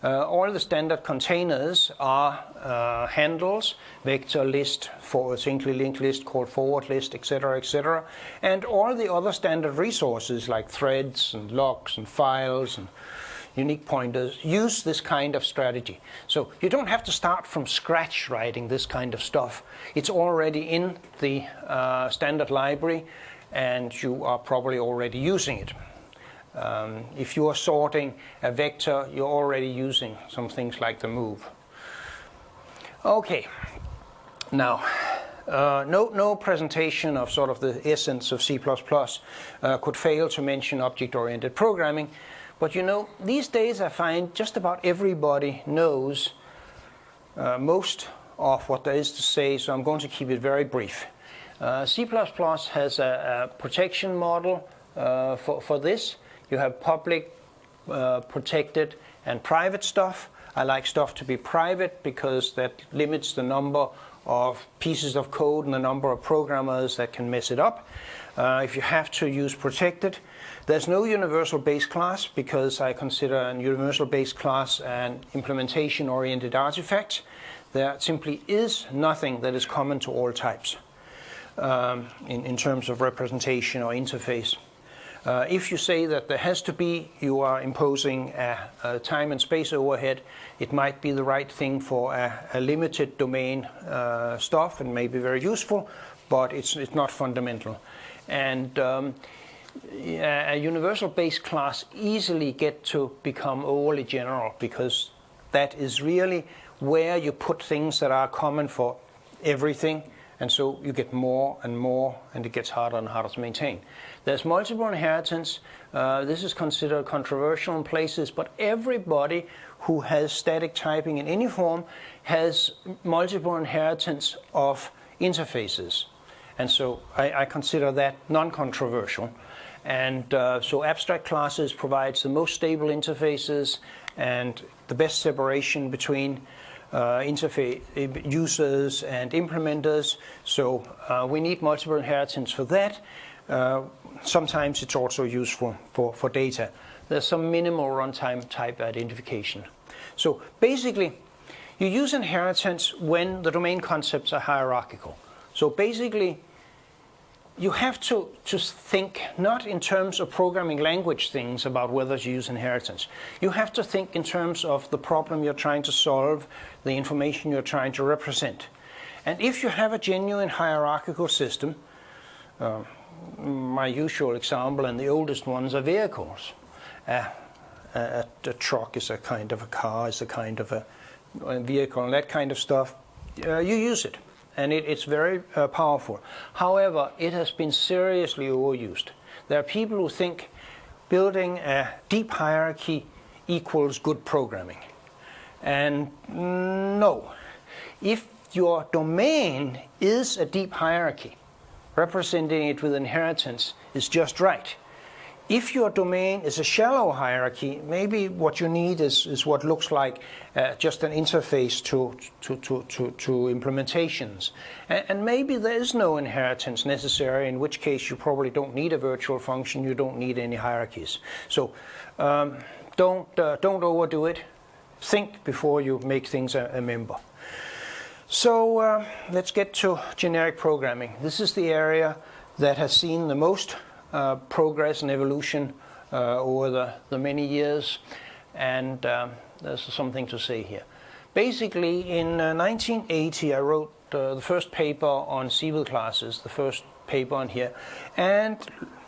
All the standard containers are handles, vector list, singly linked list, called forward list, etc., etc. And all the other standard resources like threads and logs and files and unique pointers use this kind of strategy. So you don't have to start from scratch writing this kind of stuff. It's already in the standard library, and you are probably already using it. If you are sorting a vector, you're already using some things like the move. Okay, now no presentation of sort of the essence of C++ could fail to mention object-oriented programming. But you know, these days I find just about everybody knows most of what there is to say, so I'm going to keep it very brief. C++ has a protection model for this. You have public, protected, and private stuff. I like stuff to be private because that limits the number of pieces of code and the number of programmers that can mess it up. If you have to use protected, there's no universal base class because I consider a universal base class an implementation-oriented artifact. There simply is nothing that is common to all types in terms of representation or interface. If you say that there has to be, you are imposing a time and space overhead. It might be the right thing for a limited domain stuff and may be very useful, but it's not fundamental. And a universal base class easily get to become overly general because that is really where you put things that are common for everything, and so you get more and more, and it gets harder and harder to maintain. There's multiple inheritance. This is considered controversial in places, but everybody who has static typing in any form has multiple inheritance of interfaces. And so I consider that non-controversial. And so abstract classes provides the most stable interfaces and the best separation between interface users and implementers. So we need multiple inheritance for that. Sometimes it's also useful for data. There's some minimal runtime type identification. So basically, you use inheritance when the domain concepts are hierarchical. So basically, you have to think not in terms of programming language things about whether to use inheritance. You have to think in terms of the problem you're trying to solve, the information you're trying to represent. And if you have a genuine hierarchical system, my usual example and the oldest ones are vehicles. A truck is a kind of a car, is a kind of a vehicle, and that kind of stuff. You use it. And it's very powerful. However, it has been seriously overused. There are people who think building a deep hierarchy equals good programming. And no. If your domain is a deep hierarchy, representing it with inheritance is just right. If your domain is a shallow hierarchy, maybe what you need is what looks like just an interface to implementations. And maybe there is no inheritance necessary, in which case you probably don't need a virtual function, you don't need any hierarchies. So don't overdo it. Think before you make things a member. So let's get to generic programming. This is the area that has seen the most progress and evolution over the many years, and there's something to say here. Basically, in 1980, I wrote the first paper on Siebel classes, the first paper on here, and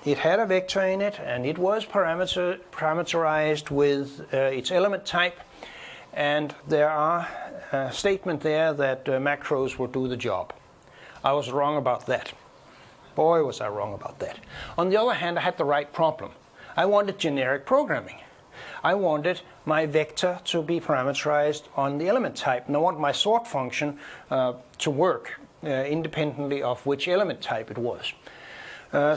it had a vector in it, and it was parameterized with its element type, and there are a statement there that macros will do the job. I was wrong about that. Boy, was I wrong about that. On the other hand, I had the right problem. I wanted generic programming. I wanted my vector to be parameterized on the element type, and I want my sort function to work independently of which element type it was.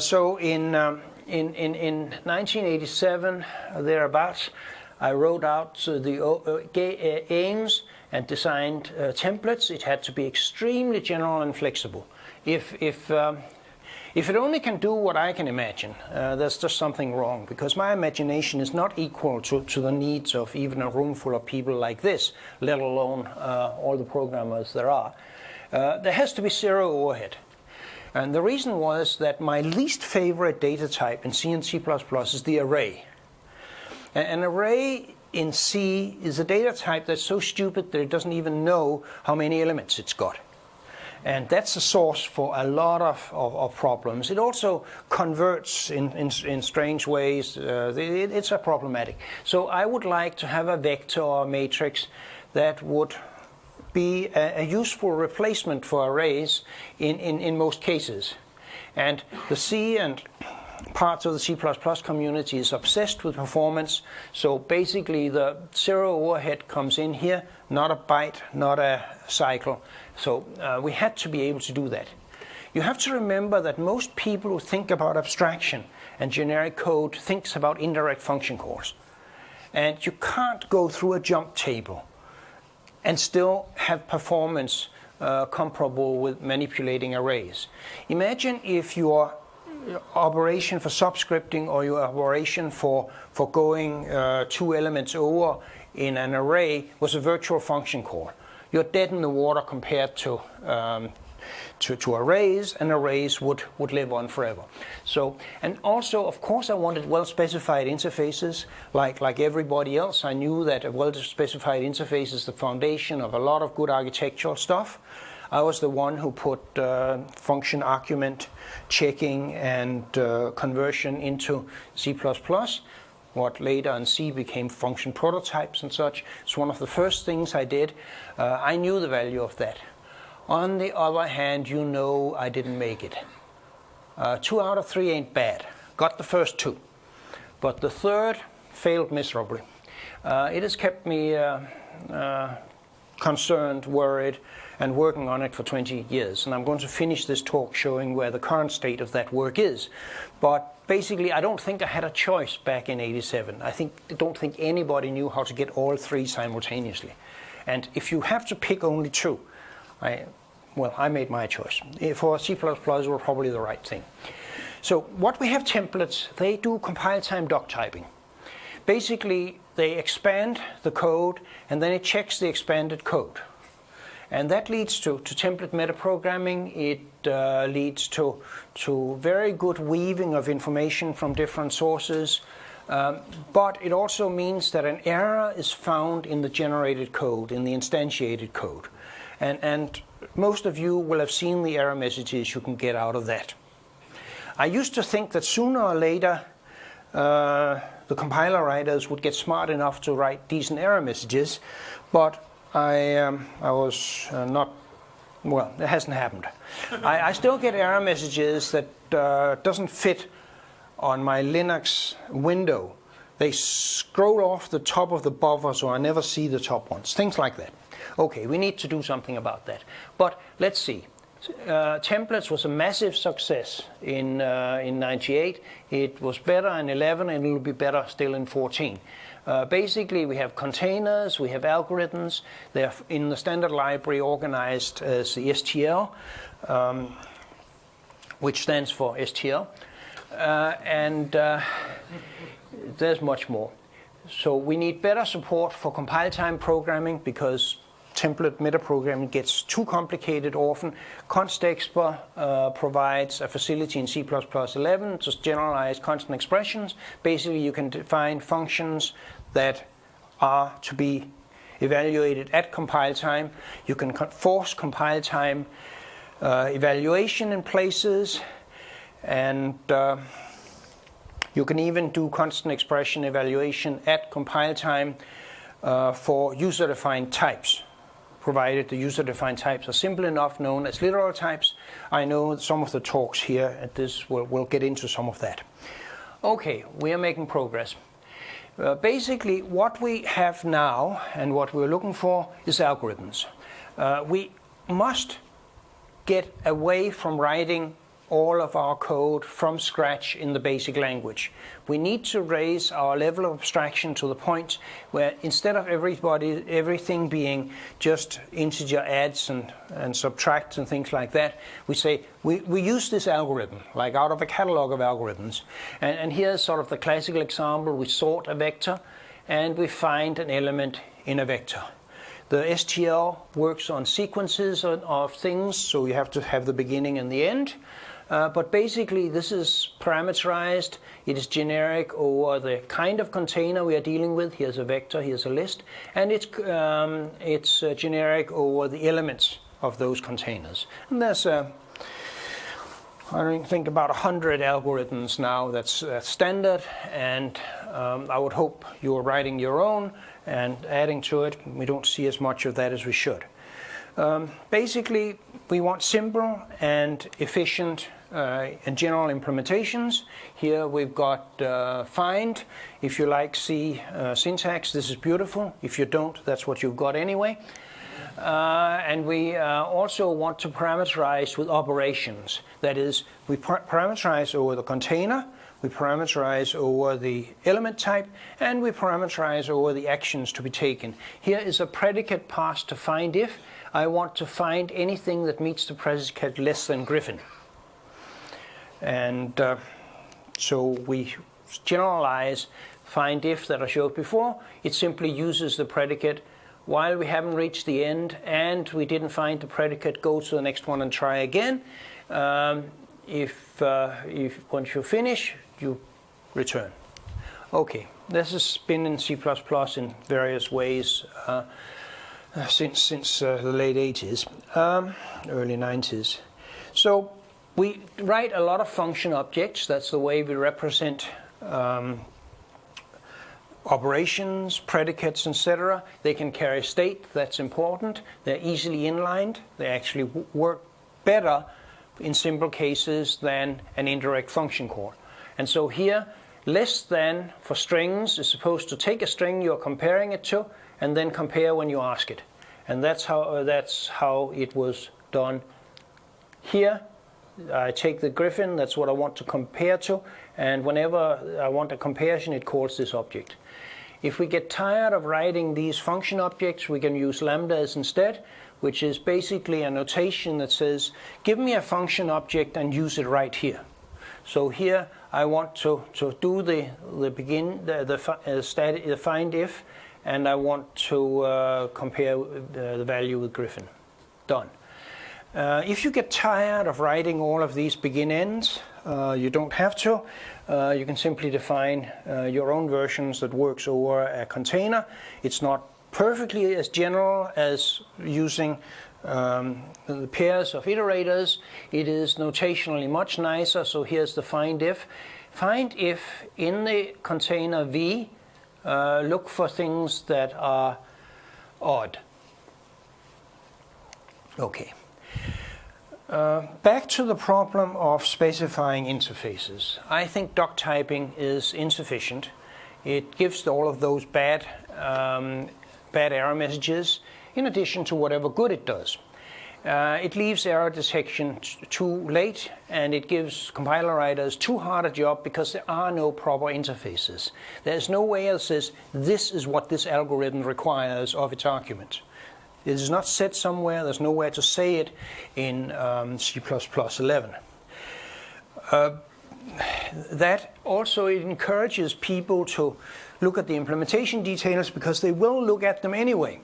So in 1987, thereabouts, I wrote out the aims and designed If it only can do what I can imagine, there's just something wrong, because my imagination is not equal to the needs of even a room full of people like this, let alone all the programmers there are. There has to be zero overhead. And the reason was that my least favorite data type in C and C++ is the array. An array in C is a data type that's so stupid that it doesn't even know how many elements it's got. And that's a source for a lot of problems. It also converts in strange ways. It's a problematic. So I would like to have a vector or matrix that would be a useful replacement for arrays in most cases. And the C and parts of the C++ community is obsessed with performance. So basically the zero overhead comes in here, not a byte, not a cycle. So we had to be able to do that. You have to remember that most people who think about abstraction and generic code thinks about indirect function calls. And you can't go through a jump table and still have performance comparable with manipulating arrays. Imagine if your operation for subscripting or your operation for going 2 elements over in an array was a virtual function call. You're dead in the water compared to arrays, and arrays would live on forever. So, and also, of course, I wanted well-specified interfaces like everybody else. I knew that a well-specified interface is the foundation of a lot of good architectural stuff. I was the one who put function argument checking and conversion into C++, what later in C became function prototypes and such. It's one of the first things I did. I knew the value of that. On the other hand, you know I didn't make it. 2 out of 3 ain't bad. Got the first 2. But the third failed miserably. It has kept me concerned, worried, and working on it for 20 years. And I'm going to finish this talk showing where the current state of that work is. But basically, I don't think I had a choice back in '87. I don't think anybody knew how to get all 3 simultaneously. And if you have to pick only 2, I made my choice. For C++, it was probably the right thing. So what we have templates, they do compile time doc typing. Basically, they expand the code, and then it checks the expanded code. And that leads to template metaprogramming. It leads to very good weaving of information from different sources. But it also means that an error is found in the generated code, in the instantiated code. And most of you will have seen the error messages you can get out of that. I used to think that sooner or later the compiler writers would get smart enough to write decent error messages, but I was not, well, it hasn't happened. I still get error messages that doesn't fit on my Linux window. They scroll off the top of the buffer so I never see the top ones, things like that. Okay, we need to do something about that. But let's see. Templates was a massive success in '98. It was better in 11 and it will be better still in 14. Basically, we have containers, we have algorithms. They're in the standard library organized as the STL, which stands for STL. And there's much more. So we need better support for compile time programming because template metaprogramming gets too complicated often. Constexpr provides a facility in C++ 11 to generalize constant expressions. Basically, you can define functions that are to be evaluated at compile time. You can force compile time evaluation in places, and you can even do constant expression evaluation at compile time for user-defined types, provided the user-defined types are simple enough, known as literal types. I know some of the talks here at this will get into some of that. Okay, we are making progress. Basically, what we have now and what we're looking for is algorithms. We must get away from writing all of our code from scratch in the basic language. We need to raise our level of abstraction to the point where instead of everything being just integer adds and subtracts and things like that, we say we use this algorithm, like out of a catalog of algorithms. And here's sort of the classical example. We sort a vector and we find an element in a vector. The STL works on sequences of things, so you have to have the beginning and the end. But basically, this is parameterized. It is generic over the kind of container we are dealing with. Here's a vector, here's a list. And it's generic over the elements of those containers. And there's, I think, about 100 algorithms now that's standard. And I would hope you're writing your own and adding to it. We don't see as much of that as we should. Basically, we want simple and efficient and general implementations. Here we've got find. If you like C syntax, this is beautiful. If you don't, that's what you've got anyway. And we also want to parameterize with operations. That is, we parameterize over the container, we parameterize over the element type, and we parameterize over the actions to be taken. Here is a predicate passed to find if. I want to find anything that meets the predicate less than Griffin. And so we generalize find if that I showed before. It simply uses the predicate while we haven't reached the end and we didn't find the predicate, go to the next one and try again. If once you finish, you return. Okay, this has been in C++ in various ways since the late 80s, early 90s. So we write a lot of function objects. That's the way we represent operations, predicates, etc. They can carry state. That's important. They're easily inlined. They actually work better in simple cases than an indirect function call. And so here, less than for strings is supposed to take a string you're comparing it to and then compare when you ask it. And that's how it was done here. I take the Griffin, that's what I want to compare to, and whenever I want a comparison, it calls this object. If we get tired of writing these function objects, we can use lambdas instead, which is basically a notation that says, give me a function object and use it right here. So here I want to do the find if, and I want to compare the value with Griffin. Done. If you get tired of writing all of these begin ends, you don't have to. You can simply define your own versions that works over a container. It's not perfectly as general as using the pairs of iterators. It is notationally much nicer. So here's the find if. Find if in the container V, look for things that are odd. Okay. Back to the problem of specifying interfaces. I think doc typing is insufficient. It gives all of those bad error messages in addition to whatever good it does. It leaves error detection too late, and it gives compiler writers too hard a job because there are no proper interfaces. There's no way that says this is what this algorithm requires of its argument. It is not set somewhere. There's nowhere to say it in C++ 11. That also encourages people to look at the implementation details because they will look at them anyway.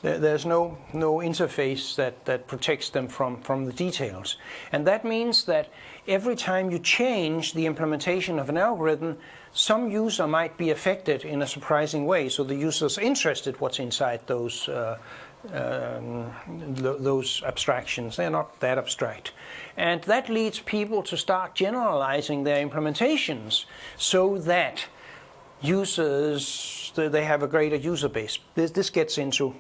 There's no interface that protects them from the details. And that means that every time you change the implementation of an algorithm, some user might be affected in a surprising way. So the user's interested what's inside those abstractions. They're not that abstract. And that leads people to start generalizing their implementations so that users, they have a greater user base. This gets into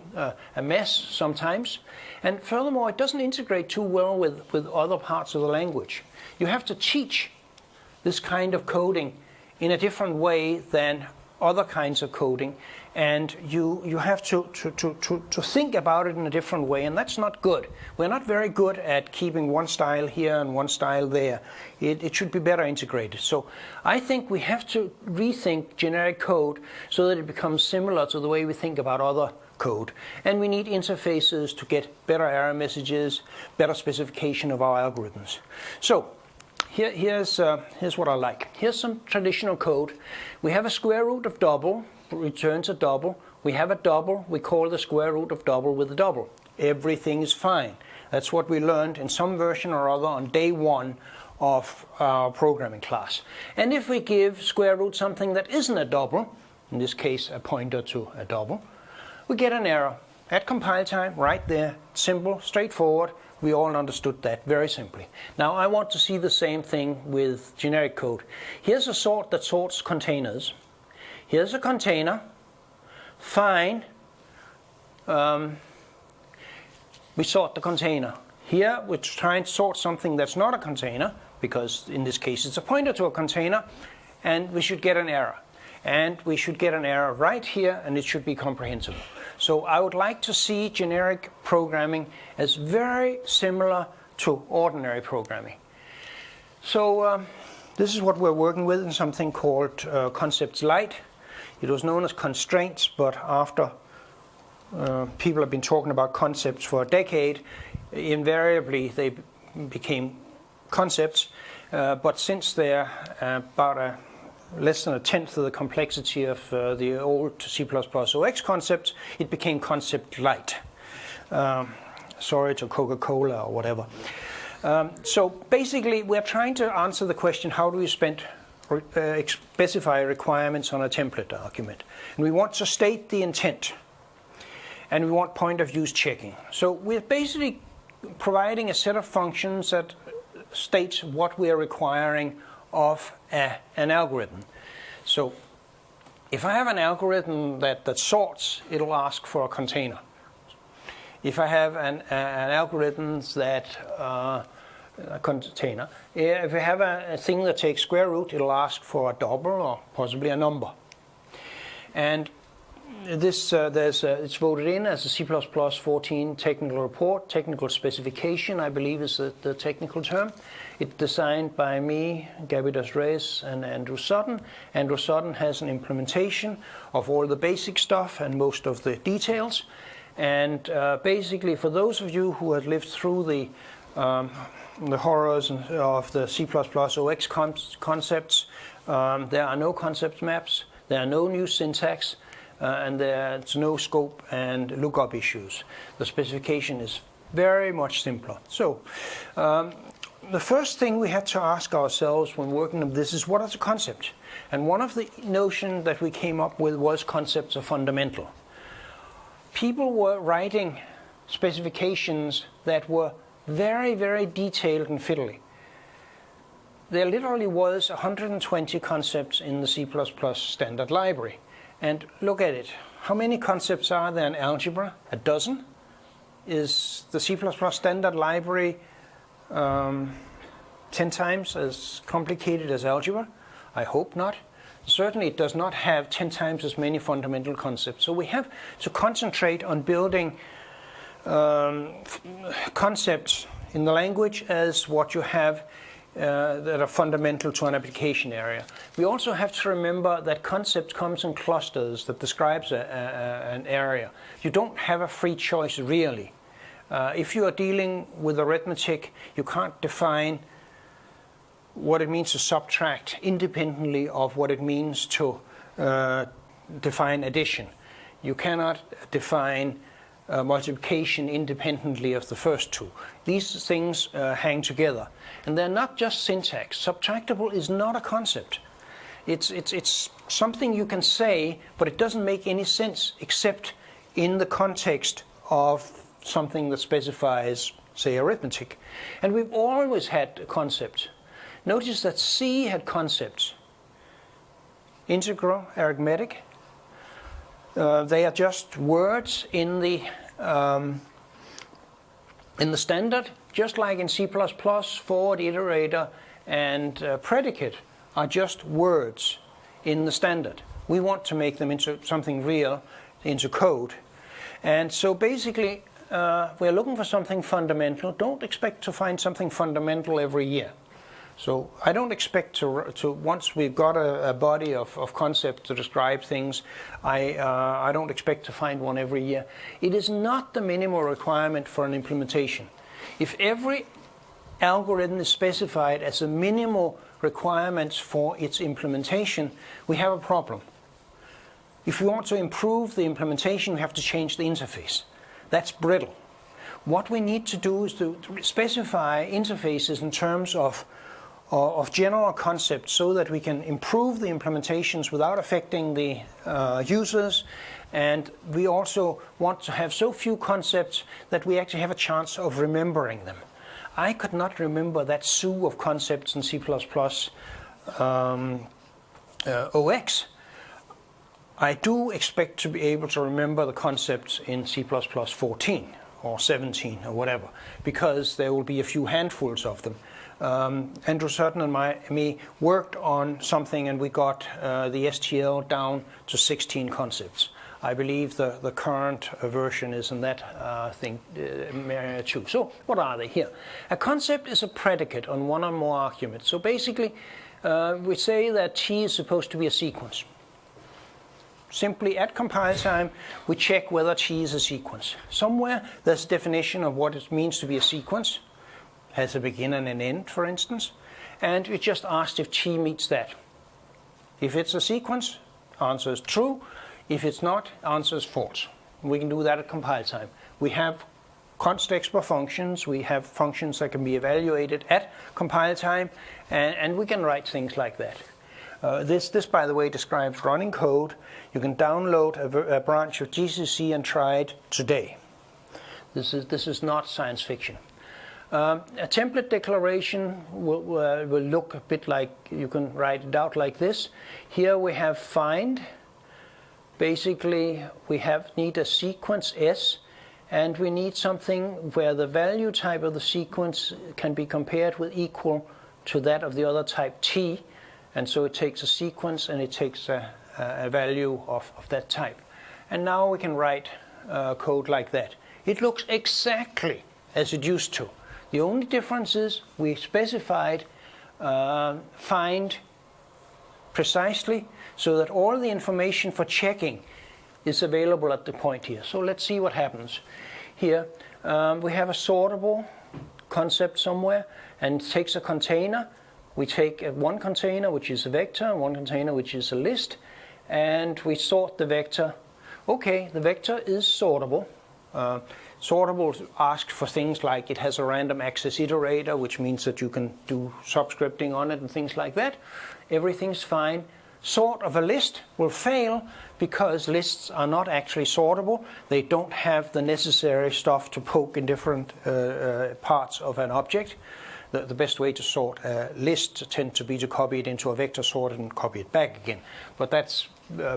a mess sometimes. And furthermore, it doesn't integrate too well with other parts of the language. You have to teach this kind of coding in a different way than other kinds of coding, and you have to think about it in a different way, and that's not good. We're not very good at keeping one style here and one style there. It should be better integrated. So I think we have to rethink generic code so that it becomes similar to the way we think about other code. And we need interfaces to get better error messages, better specification of our algorithms. So here's what I like. Here's some traditional code. We have a square root of double, returns a double. We have a double, we call the square root of double with a double. Everything is fine. That's what we learned in some version or other on day 1 of our programming class. And if we give square root something that isn't a double, in this case a pointer to a double, we get an error. At compile time, right there, simple, straightforward. We all understood that very simply. Now I want to see the same thing with generic code. Here's a sort that sorts containers. Here's a container. Fine. We sort the container. Here we're trying to sort something that's not a container, because in this case it's a pointer to a container, and we should get an error. And we should get an error right here, and it should be comprehensible. So I would like to see generic programming as very similar to ordinary programming. So this is what we're working with in something called Concepts Light. It was known as constraints, but after people have been talking about concepts for a decade, invariably they became concepts. But since they're about less than a tenth of the complexity of the old C++ OX concepts, it became Concept Light. Sorry to Coca-Cola or whatever. So basically we're trying to answer the question, how do we specify requirements on a template argument? And we want to state the intent, and we want point of use checking. So we're basically providing a set of functions that states what we are requiring of an algorithm. So if I have an algorithm that sorts, it'll ask for a container. If I have an algorithm that a container, if I have a thing that takes square root, it'll ask for a double or possibly a number. And this it's voted in as a C++ 14 technical report, technical specification, I believe is the technical term. It's designed by me, Gabby Das Reyes, and Andrew Sutton. Andrew Sutton has an implementation of all the basic stuff and most of the details. And basically, for those of you who have lived through the horrors of the C++ OX concepts, there are no concept maps, there are no new syntax, and there's no scope and lookup issues. The specification is very much simpler. So the first thing we had to ask ourselves when working on this is, what is a concept? And one of the notions that we came up with was concepts are fundamental. People were writing specifications that were very, very detailed and fiddly. There literally was 120 concepts in the C++ standard library. And look at it. How many concepts are there in algebra? A dozen? Is the C++ standard library 10 times as complicated as algebra? I hope not. Certainly it does not have 10 times as many fundamental concepts. So we have to concentrate on building concepts in the language as what you have that are fundamental to an application area. We also have to remember that concept comes in clusters that describes an area. You don't have a free choice really. If you are dealing with arithmetic, you can't define what it means to subtract independently of what it means to define addition. You cannot define multiplication independently of the first two. These things hang together. And they're not just syntax. Subtractable is not a concept. It's something you can say, but it doesn't make any sense except in the context of something that specifies, say, arithmetic. And we've always had concepts. Notice that C had concepts. Integral, arithmetic. They are just words in the standard, just like in C++, forward, iterator, and predicate are just words in the standard. We want to make them into something real, into code. And so basically, we're looking for something fundamental. Don't expect to find something fundamental every year. So I don't expect to once we've got a body of concepts to describe things, I don't expect to find one every year. It is not the minimal requirement for an implementation. If every algorithm is specified as a minimal requirements for its implementation, we have a problem. If we want to improve the implementation, we have to change the interface. That's brittle. What we need to do is to specify interfaces in terms of general concepts so that we can improve the implementations without affecting the users. And we also want to have so few concepts that we actually have a chance of remembering them. I could not remember that zoo of concepts in C++ OX. I do expect to be able to remember the concepts in C++ 14 or 17 or whatever, because there will be a few handfuls of them. Andrew Sutton and me worked on something, and we got the STL down to 16 concepts. I believe the current version is in that thing too. So what are they here? A concept is a predicate on one or more arguments. So basically, we say that T is supposed to be a sequence. Simply at compile time, we check whether T is a sequence. Somewhere there's a definition of what it means to be a sequence. Has a begin and an end, for instance. And we just asked if T meets that. If it's a sequence, answer is true. If it's not, answer is false. We can do that at compile time. We have const expr functions. We have functions that can be evaluated at compile time. And we can write things like that. This, by the way, describes running code. You can download a branch of GCC and try it today. This is not science fiction. A template declaration will look a bit like, you can write it out like this. Here we have find. Basically, we need a sequence S, and we need something where the value type of the sequence can be compared with equal to that of the other type T. And so it takes a sequence and it takes a value of that type. And now we can write code like that. It looks exactly as it used to. The only difference is we specified find precisely so that all the information for checking is available at the point here. So let's see what happens. Here we have a sortable concept somewhere, and it takes a container. We take one container, which is a vector, and one container, which is a list, and we sort the vector. Okay, the vector is sortable. Sortable asks for things like it has a random access iterator, which means that you can do subscripting on it and things like that. Everything's fine. Sort of a list will fail because lists are not actually sortable. They don't have the necessary stuff to poke in different parts of an object. The best way to sort a list tends to be to copy it into a vector, sort it, and copy it back again. But that's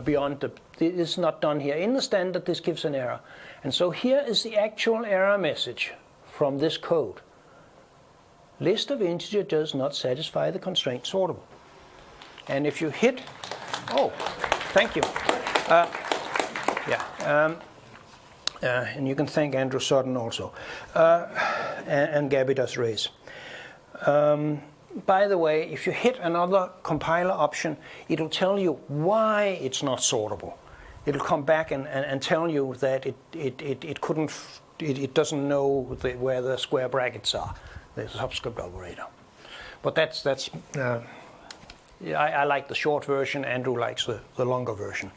beyond it's not done here. In the standard, this gives an error. And so here is the actual error message from this code. List of integer does not satisfy the constraint sortable. And if you hit, oh, thank you. And you can thank Andrew Sutton also. And Gabby does raise. By the way, if you hit another compiler option, it'll tell you why it's not sortable. It'll come back and tell you that it doesn't know where the square brackets are, the subscript operator. But I like the short version. Andrew likes the longer version.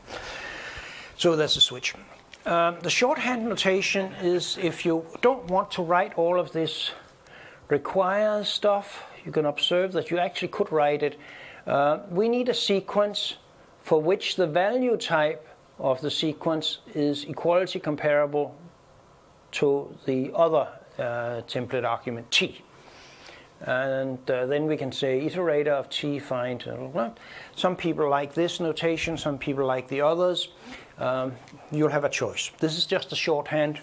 So that's a switch. The shorthand notation is if you don't want to write all of this requires stuff, you can observe that you actually could write it. We need a sequence for which the value type of the sequence is equality comparable to the other template argument T. And then we can say iterator of T find. Some people like this notation, some people like the others. You'll have a choice. This is just a shorthand.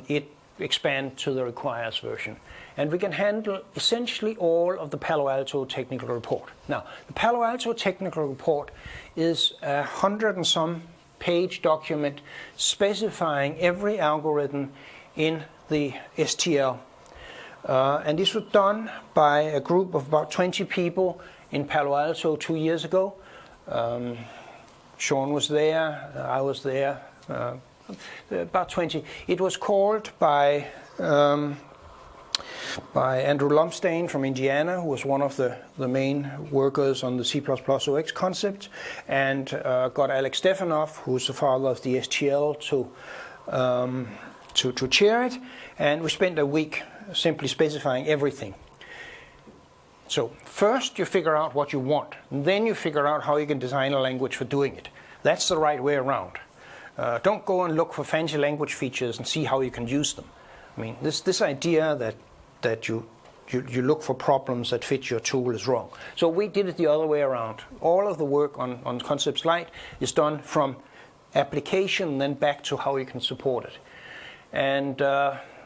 It expands to the requires version. And we can handle essentially all of the Palo Alto technical report. Now, the Palo Alto technical report is 100 and some page document specifying every algorithm in the STL. And this was done by a group of about 20 people in Palo Alto 2 years ago. Sean was there, I was there, about 20. It was called by Andrew Lumsdaine from Indiana, who was one of the main workers on the C++ OX concept, and got Alex Stefanov, who's the father of the STL, to chair it. And we spent a week simply specifying everything. So first you figure out what you want, and then you figure out how you can design a language for doing it. That's the right way around. Don't go and look for fancy language features and see how you can use them. I mean, this idea that you look for problems that fit your tool is wrong. So we did it the other way around. All of the work on Concepts Lite is done from application, then back to how you can support it. And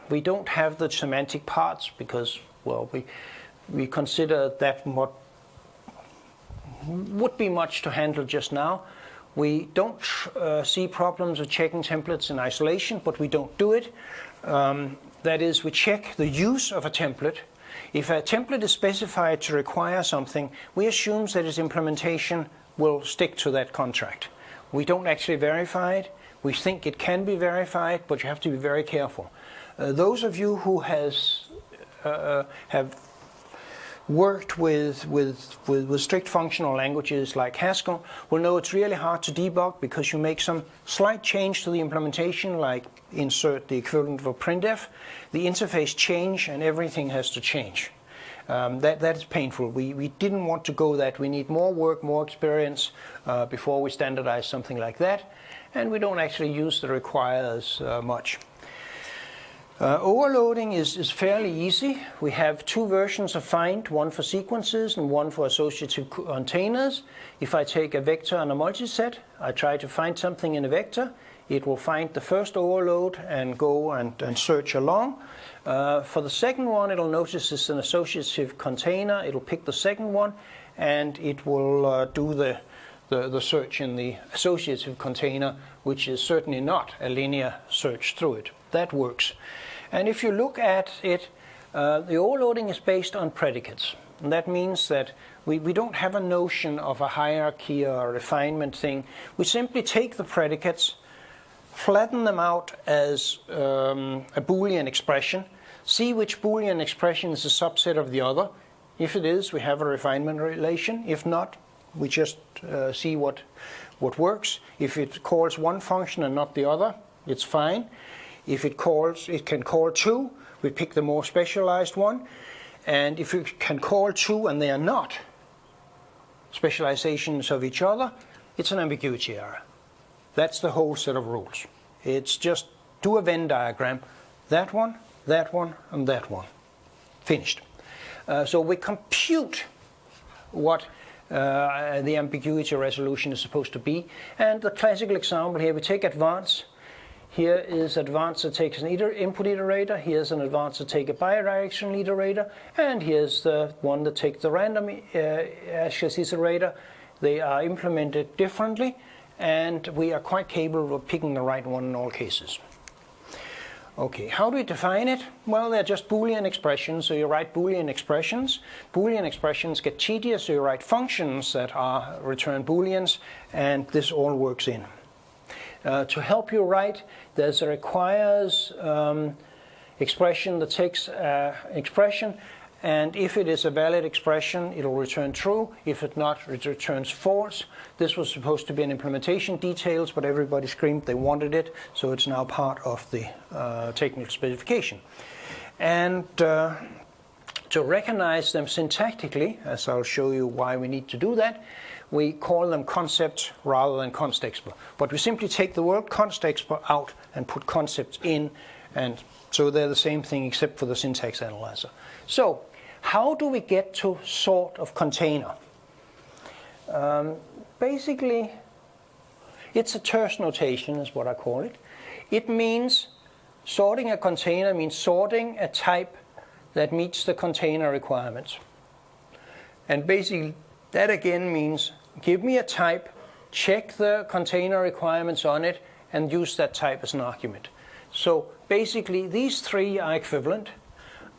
we don't have the semantic parts because, well, we consider that what would be much to handle just now. We don't see problems with checking templates in isolation, but we don't do it. That is, we check the use of a template. If a template is specified to require something, we assume that its implementation will stick to that contract. We don't actually verify it. We think it can be verified, but you have to be very careful. Those of you who have worked with strict functional languages like Haskell will know it's really hard to debug because you make some slight change to the implementation, like insert the equivalent of a printf, the interface change and everything has to change. That is painful. We didn't want to go that. We need more work, more experience before we standardize something like that, and we don't actually use the requires much. Overloading is fairly easy. We have two versions of find, one for sequences and one for associative containers. If I take a vector and a multiset, I try to find something in a vector. It will find the first overload and go and search along. For the second one, it'll notice it's an associative container. It'll pick the second one and it will do the search in the associative container, which is certainly not a linear search through it. That works. And if you look at it, the overloading is based on predicates. And that means that we don't have a notion of a hierarchy or a refinement thing. We simply take the predicates, flatten them out as a Boolean expression, see which Boolean expression is a subset of the other. If it is, we have a refinement relation. If not, we just see what works. If it calls one function and not the other, it's fine. If it can call two, we pick the more specialized one. And if it can call two and they are not specializations of each other, it's an ambiguity error. That's the whole set of rules. It's just do a Venn diagram. That one, and that one. Finished. So we compute what the ambiguity resolution is supposed to be. And the classical example here, we take advance. Here is advance that takes an input iterator. Here's an advance that takes a bidirectional iterator. And here's the one that takes the random access iterator. They are implemented differently, and we are quite capable of picking the right one in all cases. Okay, how do we define it? Well, they're just Boolean expressions, so you write Boolean expressions. Boolean expressions get tedious, so you write functions that are return Booleans, and this all works in. To help you write, there's a requires expression that takes expression, and if it is a valid expression, it'll return true. If it's not, it returns false. This was supposed to be an implementation details, but everybody screamed they wanted it, so it's now part of the technical specification. And to recognize them syntactically, as I'll show you why we need to do that, we call them concepts rather than const expr. But we simply take the word const expr out and put concepts in, and so they're the same thing except for the syntax analyzer. So, how do we get to sort of container? Basically, it's a terse notation is what I call it. It means sorting a container means sorting a type that meets the container requirements. And basically, that again means give me a type, check the container requirements on it, and use that type as an argument. So basically, these three are equivalent.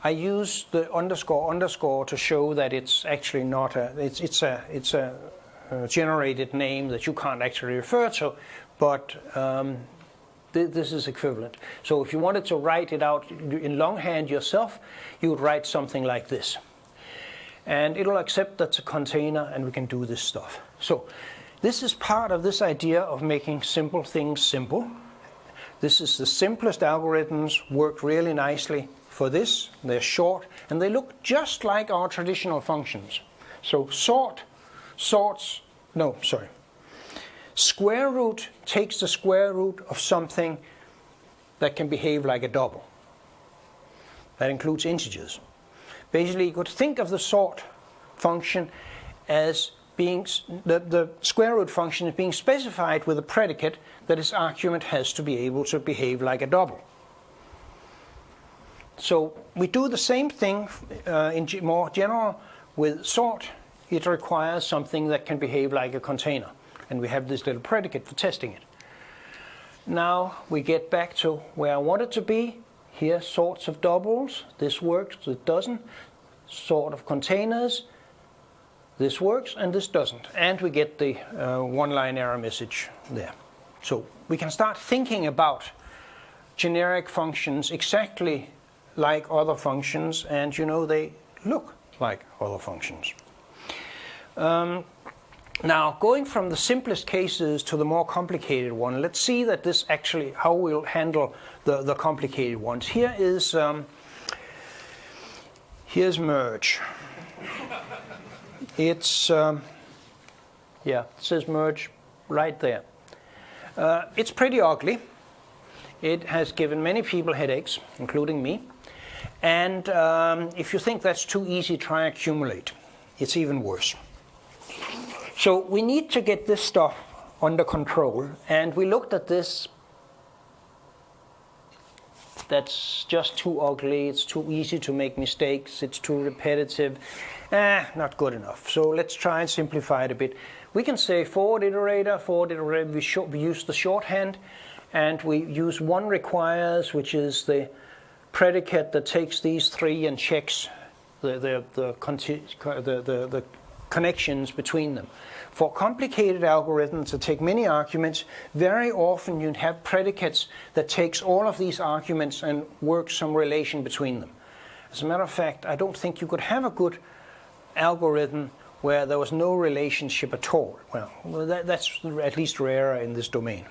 I use the underscore to show that it's actually not it's a generated name that you can't actually refer to, but this is equivalent. So if you wanted to write it out in longhand yourself, you would write something like this. And it'll accept that's a container, and we can do this stuff. So this is part of this idea of making simple things simple. This is the simplest algorithms, work really nicely for this. They're short, and they look just like our traditional functions. So square root takes the square root of something that can behave like a double. That includes integers. Basically, you could think of the sort function as being, the square root function is being specified with a predicate that its argument has to be able to behave like a double. So we do the same thing in more general with sort. It requires something that can behave like a container. And we have this little predicate for testing it. Now we get back to where I want it to be. Here, sorts of doubles. This works, this doesn't. Sort of containers. This works, and this doesn't. And we get the one-line error message there. So we can start thinking about generic functions exactly like other functions, and they look like other functions. Now, going from the simplest cases to the more complicated one, let's see that this actually, how we'll handle the complicated ones. Here is, here's merge. It's, it says merge right there. It's pretty ugly. It has given many people headaches, including me. And if you think that's too easy, try accumulate. It's even worse. So we need to get this stuff under control, and we looked at this. That's just too ugly, it's too easy to make mistakes, it's too repetitive. Not good enough. So let's try and simplify it a bit. We can say forward iterator, we use the shorthand, and we use one requires, which is the predicate that takes these three and checks the connections between them. For complicated algorithms that take many arguments, very often you have predicates that takes all of these arguments and works some relation between them. As a matter of fact, I don't think you could have a good algorithm where there was no relationship at all. Well, that's at least rarer in this domain.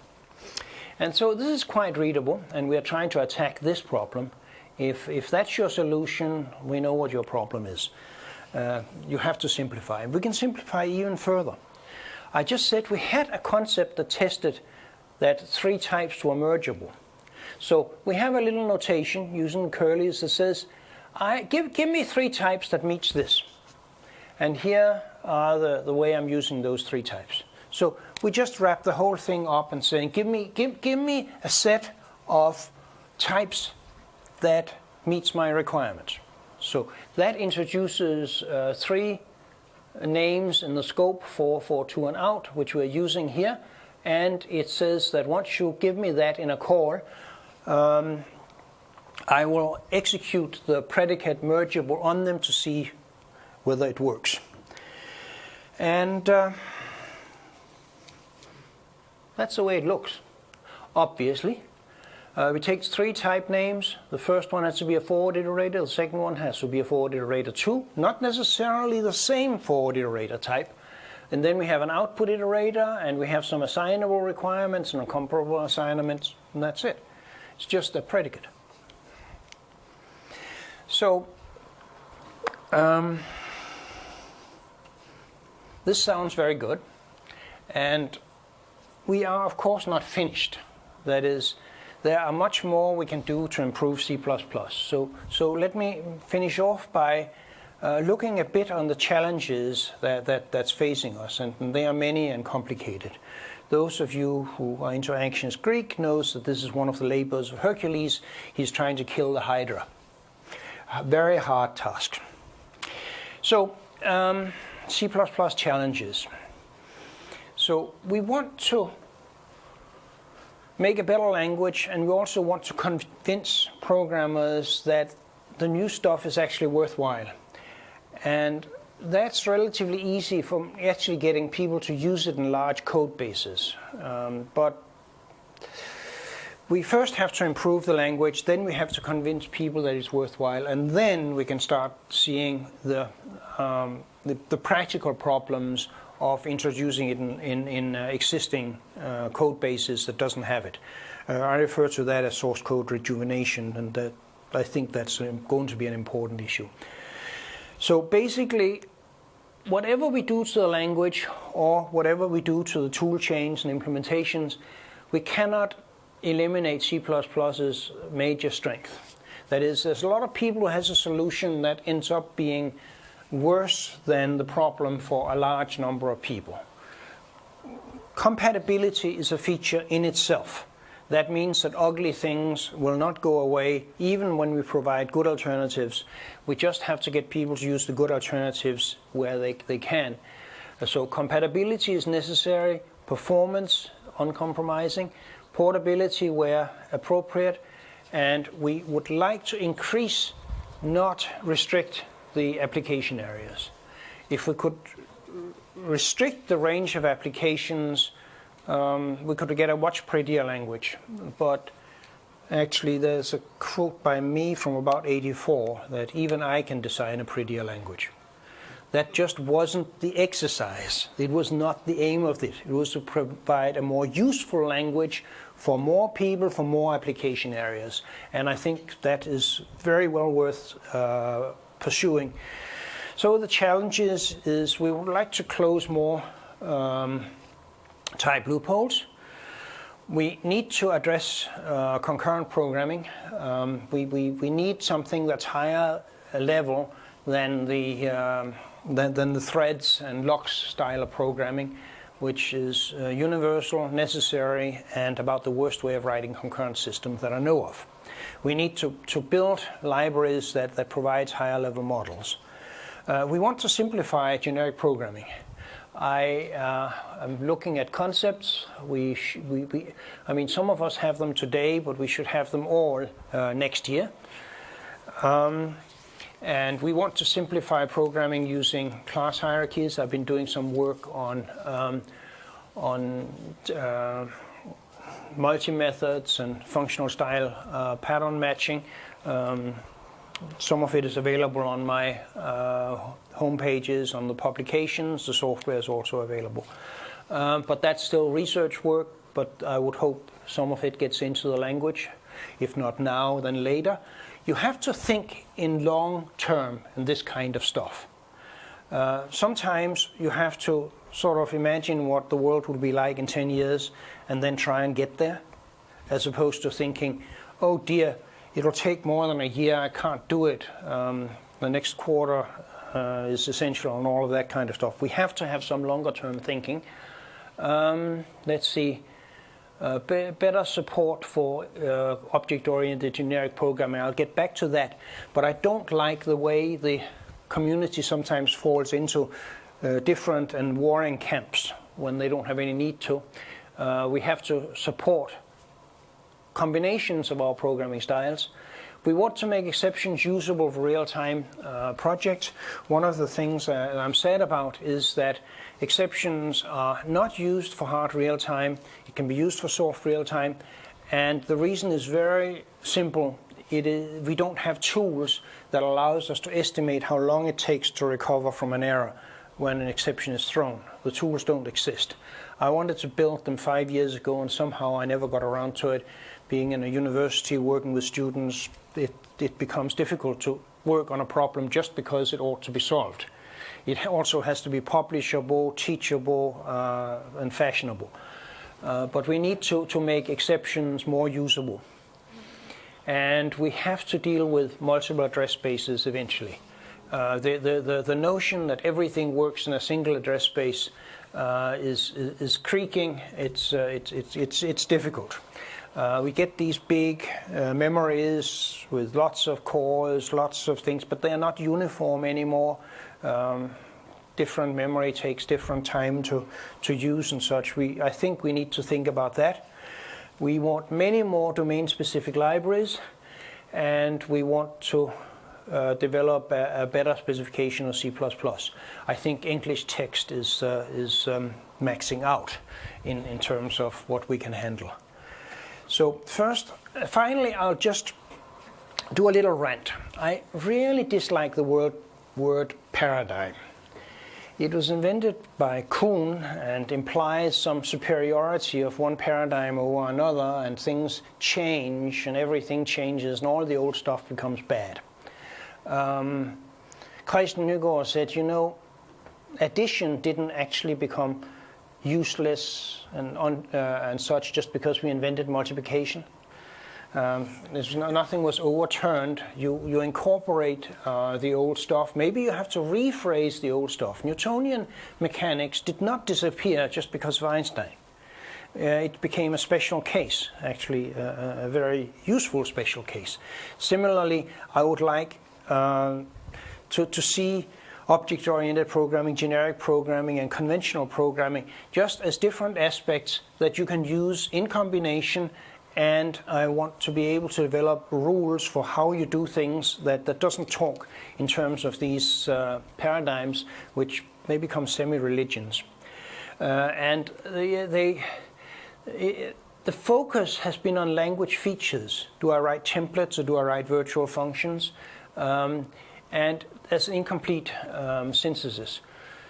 And so this is quite readable, and we are trying to attack this problem. If that's your solution, we know what your problem is. You have to simplify. We can simplify even further. I just said we had a concept that tested that three types were mergeable. So we have a little notation using curlies that says, give me three types that meets this. And here are the way I'm using those three types. So we just wrap the whole thing up and saying, give me a set of types that meets my requirements. So that introduces three names in the scope for to and out, which we're using here. And it says that once you give me that in a call, I will execute the predicate mergeable on them to see whether it works. And that's the way it looks, obviously. We take three type names. The first one has to be a forward iterator. The second one has to be a forward iterator 2. Not necessarily the same forward iterator type. And then we have an output iterator, and we have some assignable requirements and a comparable assignments, and that's it. It's just a predicate. So this sounds very good. And we are, of course, not finished. That is, there are much more we can do to improve C++. So let me finish off by looking a bit on the challenges that's facing us, and they are many and complicated. Those of you who are into ancient Greek knows that this is one of the labors of Hercules. He's trying to kill the Hydra. very hard task. So, C++ challenges. So we want to make a better language, and we also want to convince programmers that the new stuff is actually worthwhile. And that's relatively easy from actually getting people to use it in large code bases. But we first have to improve the language, then we have to convince people that it's worthwhile, and then we can start seeing the practical problems of introducing it in existing code bases that doesn't have it. I refer to that as source code rejuvenation, and I think that's going to be an important issue. So basically, whatever we do to the language or whatever we do to the tool chains and implementations, we cannot eliminate C++'s major strength. That is, there's a lot of people who has a solution that ends up being worse than the problem for a large number of people. Compatibility is a feature in itself. That means that ugly things will not go away even when we provide good alternatives. We just have to get people to use the good alternatives where they can. So compatibility is necessary, performance uncompromising, portability where appropriate, and we would like to increase, not restrict, the application areas. If we could restrict the range of applications, we could get a much prettier language. But actually there's a quote by me from about '84 that even I can design a prettier language. That just wasn't the exercise. It was not the aim of it. It was to provide a more useful language for more people, for more application areas. And I think that is very well worth pursuing. So the challenge is we would like to close more type loopholes. We need to address concurrent programming. We need something that's higher level than the threads and locks style of programming, which is universal, necessary, and about the worst way of writing concurrent systems that I know of. We need to build libraries that provides higher level models. We want to simplify generic programming. I'm looking at concepts. I mean, some of us have them today, but we should have them all next year. And we want to simplify programming using class hierarchies. I've been doing some work on multi-methods and functional style pattern matching. Some of it is available on my home pages, on the publications. The software is also available. But that's still research work, but I would hope some of it gets into the language. If not now, then later. You have to think in long term in this kind of stuff. Sometimes you have to sort of imagine what the world will be like in 10 years and then try and get there, as opposed to thinking, oh dear, it'll take more than a year, I can't do it. The next quarter is essential and all of that kind of stuff. We have to have some longer term thinking. Let's see. Better support for object-oriented generic programming. I'll get back to that, but I don't like the way the community sometimes falls into different and warring camps when they don't have any need to. We have to support combinations of our programming styles. We want to make exceptions usable for real-time projects. One of the things that I'm sad about is that exceptions are not used for hard real-time. It can be used for soft real-time, and the reason is very simple. We don't have tools that allows us to estimate how long it takes to recover from an error when an exception is thrown. The tools don't exist. I wanted to build them 5 years ago, and somehow I never got around to it. Being in a university, working with students, it becomes difficult to work on a problem just because it ought to be solved. It also has to be publishable, teachable, and fashionable. But we need to make exceptions more usable. And we have to deal with multiple address spaces eventually. The notion that everything works in a single address space is creaking. It's difficult. We get these big memories with lots of cores, lots of things, but they are not uniform anymore. Different memory takes different time to use and such. I think we need to think about that. We want many more domain-specific libraries, and we want to develop a better specification of C++. I think English text is maxing out in terms of what we can handle. So finally, I'll just do a little rant. I really dislike the word paradigm. It was invented by Kuhn and implies some superiority of one paradigm over another, and things change and everything changes and all the old stuff becomes bad. Christian Nygaard said, you know, addition didn't actually become useless and such just because we invented multiplication. Nothing was overturned. You incorporate the old stuff. Maybe you have to rephrase the old stuff. Newtonian mechanics did not disappear just because of Einstein. It became a special case, actually, a very useful special case. Similarly, I would like to see object-oriented programming, generic programming, and conventional programming just as different aspects that you can use in combination. And I want to be able to develop rules for how you do things that doesn't talk in terms of these paradigms, which may become semi-religions. And the focus has been on language features. Do I write templates or do I write virtual functions? And that's an incomplete synthesis.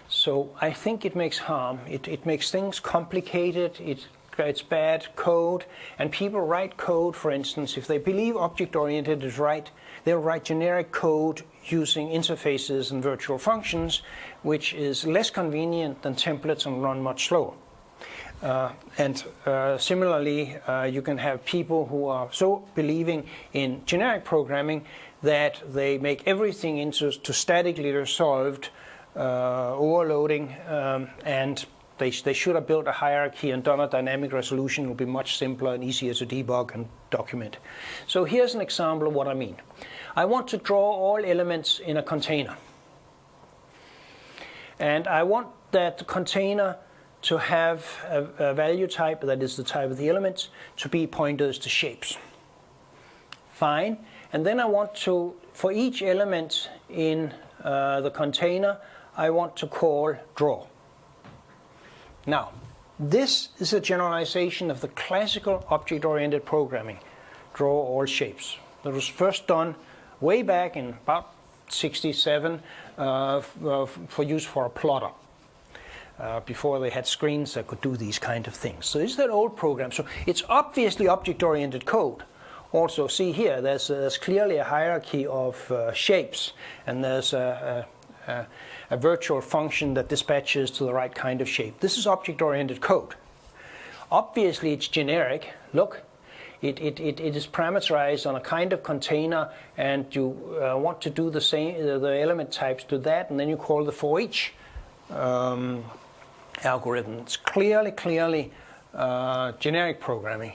So I think it makes harm. It makes things complicated. It's bad code, and people write code, for instance, if they believe object-oriented is right, they'll write generic code using interfaces and virtual functions, which is less convenient than templates and run much slower. Similarly, you can have people who are so believing in generic programming that they make everything into statically resolved overloading, and they should have built a hierarchy and done a dynamic resolution. It will be much simpler and easier to debug and document. So here's an example of what I mean. I want to draw all elements in a container. And I want that container to have a value type, that is the type of the elements, to be pointers to shapes. Fine. And then I want to, for each element in the container, I want to call draw. Now, this is a generalization of the classical object-oriented programming, draw all shapes. That was first done way back in about 67 for use for a plotter. Before they had screens that could do these kind of things. So this is that old program. So it's obviously object-oriented code. Also, see here, there's clearly a hierarchy of shapes, and there's a virtual function that dispatches to the right kind of shape. This is object-oriented code. Obviously, it's generic. Look, it is parameterized on a kind of container, and you want to do the same, the element types to that, and then you call the for each algorithm. It's clearly generic programming.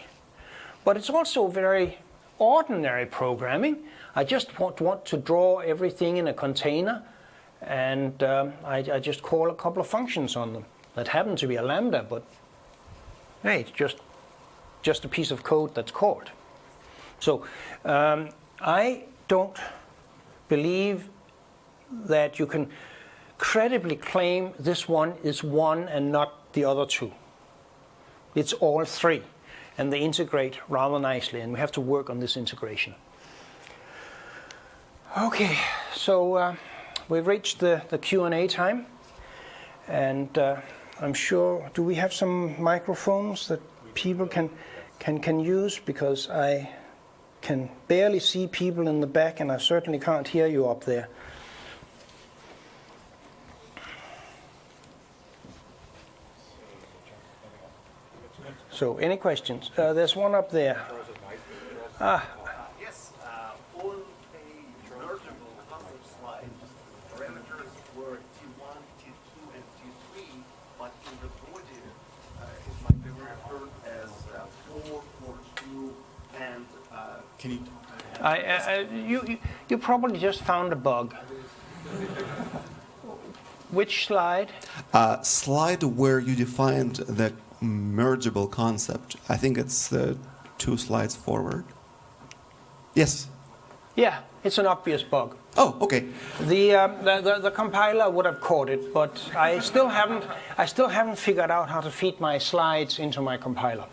But it's also very ordinary programming. I just want to draw everything in a container, and I just call a couple of functions on them that happen to be a lambda, but hey, it's just a piece of code that's called. So I don't believe that you can credibly claim this one is one and not the other two. It's all three, and they integrate rather nicely, and we have to work on this integration. Okay, so we've reached the Q&A time, and I'm sure, do we have some microphones that people can use? Because I can barely see people in the back, and I certainly can't hear you up there. So, any questions? There's one up there. Yes, on a vertical concept slide, parameters were T1, T2, and T3, but in the body, it might be referred as 4, 4, 2, Can you? You probably just found a bug. Which slide? Slide where you defined the mergeable concept. I think it's 2 slides forward. Yes. Yeah, it's an obvious bug. Oh, okay. The compiler would have caught it, but I still haven't figured out how to feed my slides into my compiler.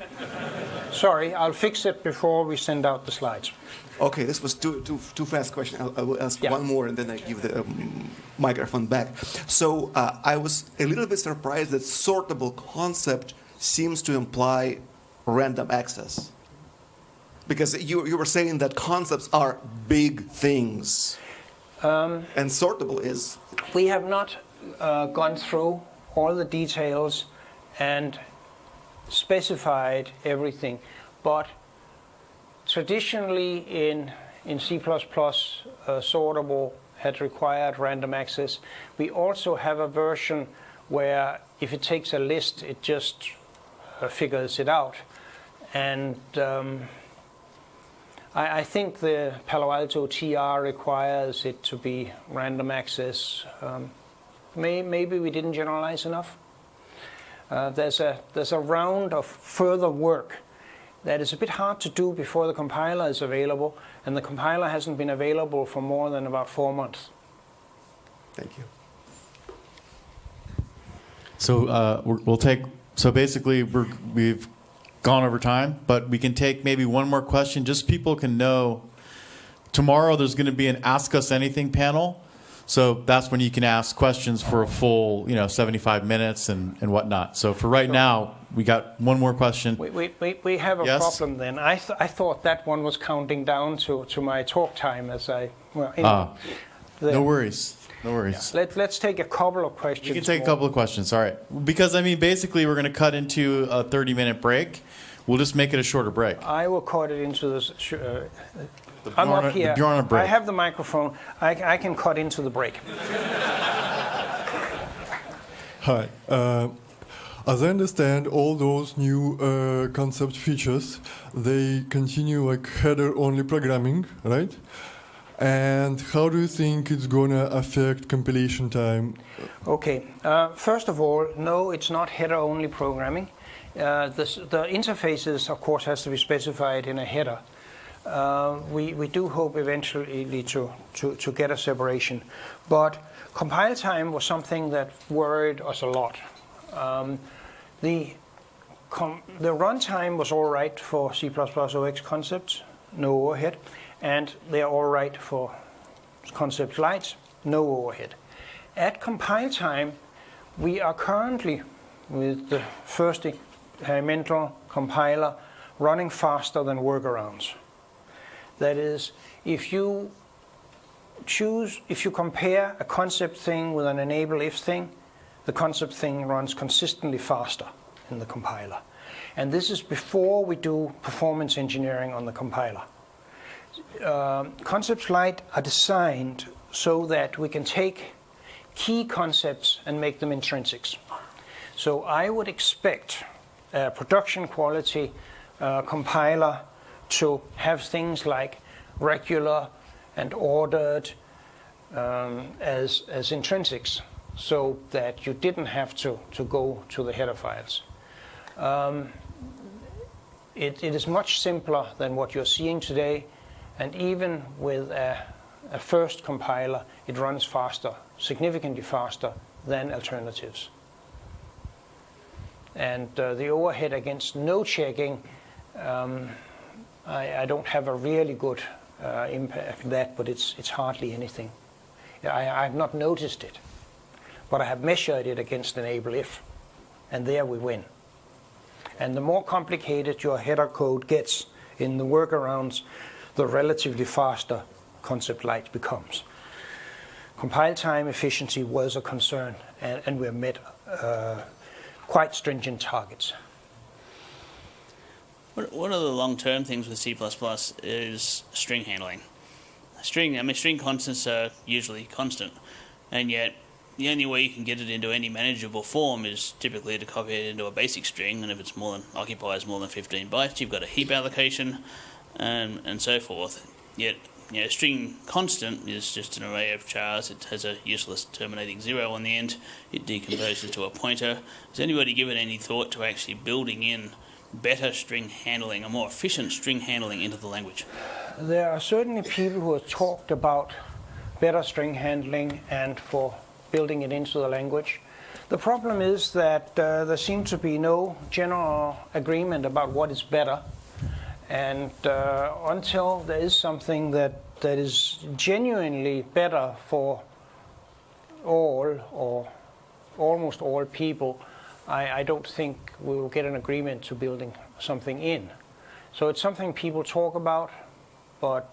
Sorry, I'll fix it before we send out the slides. Okay, this was too fast question. I will ask one more and then I give the microphone back. So I was a little bit surprised that sortable concept seems to imply random access. Because you were saying that concepts are big things. And sortable is? We have not gone through all the details and specified everything, but traditionally in C++, sortable had required random access. We also have a version where if it takes a list, it just figures it out. And I think the Palo Alto TR requires it to be random access. Maybe we didn't generalize enough. There's a round of further work that is a bit hard to do before the compiler is available, and the compiler hasn't been available for more than about 4 months. Thank you. So we'll take. So basically, we've gone over time, but we can take maybe one more question. Just people can know. Tomorrow there's going to be an Ask Us Anything panel. So that's when you can ask questions for a full, 75 minutes and whatnot. So for right now, we got one more question. We have a problem then. I thought that one was counting down to my talk time as I... Well, no worries. No worries. Yeah. Let's take a couple of questions. You can take a couple of questions. All right. Because, basically we're going to cut into a 30-minute break. We'll just make it a shorter break. I will cut it into this... I'm up here. Bjarne break. I have the microphone. I can cut into the break. Hi. As I understand, all those new concept features, they continue like header-only programming, right? And how do you think it's going to affect compilation time? Okay. First of all, no, it's not header-only programming. The interfaces, of course, has to be specified in a header. We do hope eventually to get a separation. But compile time was something that worried us a lot. The runtime was all right for C++ OX concepts, no overhead, and they are all right for concept lights, no overhead. At compile time, we are currently, with the first experimental compiler, running faster than workarounds. That is, if you compare a concept thing with an enable if thing, the concept thing runs consistently faster in the compiler. And this is before we do performance engineering on the compiler. Concepts Lite are designed so that we can take key concepts and make them intrinsics. So I would expect a production quality compiler to have things like regular and ordered as intrinsics, so that you didn't have to go to the header files. It is much simpler than what you're seeing today, and even with a first compiler, it runs faster, significantly faster than alternatives. And the overhead against no checking, I don't have a really good impact of that, but it's hardly anything. I have not noticed it, but I have measured it against enable if, and there we win. And the more complicated your header code gets in the workarounds, the relatively faster concept light becomes. Compile time efficiency was a concern, and we have met quite stringent targets. One of the long-term things with C++ is string handling. String constants are usually constant, and yet the only way you can get it into any manageable form is typically to copy it into a basic string, and if it's occupies more than 15 bytes, you've got a heap allocation. and so forth. Yet, string constant is just an array of chars. It has a useless terminating zero on the end. It decomposes to a pointer. Has anybody given any thought to actually building in better string handling, a more efficient string handling into the language? There are certainly people who have talked about better string handling and for building it into the language. The problem is that there seems to be no general agreement about what is better. And until there is something that is genuinely better for all or almost all people, I don't think we will get an agreement to building something in. So it's something people talk about, but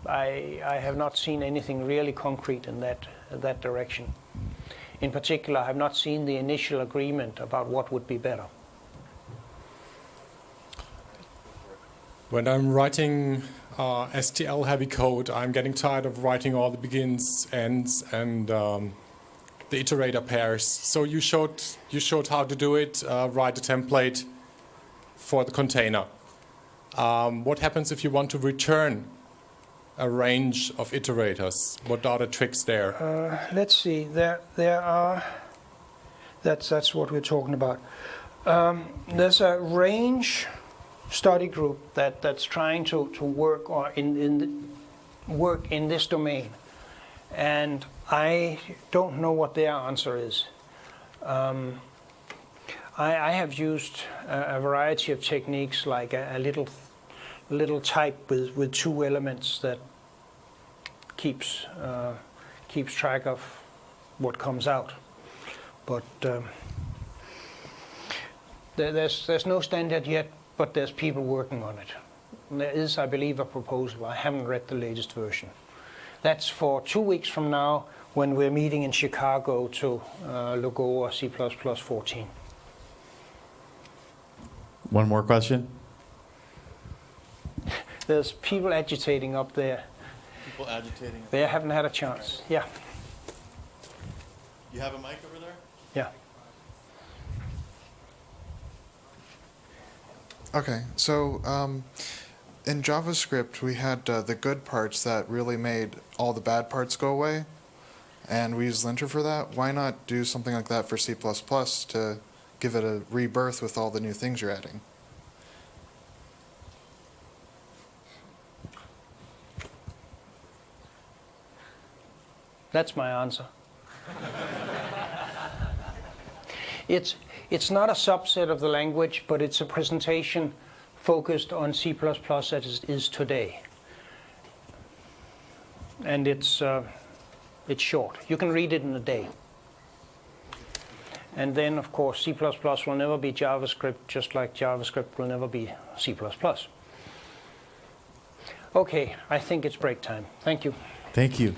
I have not seen anything really concrete in that direction. In particular, I have not seen the initial agreement about what would be better. When I'm writing STL heavy code, I'm getting tired of writing all the begins, ends, and the iterator pairs. So you showed how to do it. Write a template for the container. What happens if you want to return a range of iterators? What are the tricks there? Let's see. There are. That's what we're talking about. There's a range study group that's trying to work work in this domain, and I don't know what their answer is. I have used a variety of techniques, like a little type with two elements that keeps track of what comes out, but there's no standard yet. But there's people working on it. There is, I believe, a proposal. I haven't read the latest version. That's for 2 weeks from now, when we're meeting in Chicago to look over C++ 14. One more question. There's people agitating up there. People agitating. They haven't had a chance. Yeah. You have a mic over there? Yeah. Okay, so in JavaScript, we had the good parts that really made all the bad parts go away, and we use linter for that. Why not do something like that for C++ to give it a rebirth with all the new things you're adding? That's my answer. It's not a subset of the language, but it's a presentation focused on C++ as it is today. And it's short. You can read it in a day. And then, of course, C++ will never be JavaScript, just like JavaScript will never be C++. Okay, I think it's break time. Thank you. Thank you.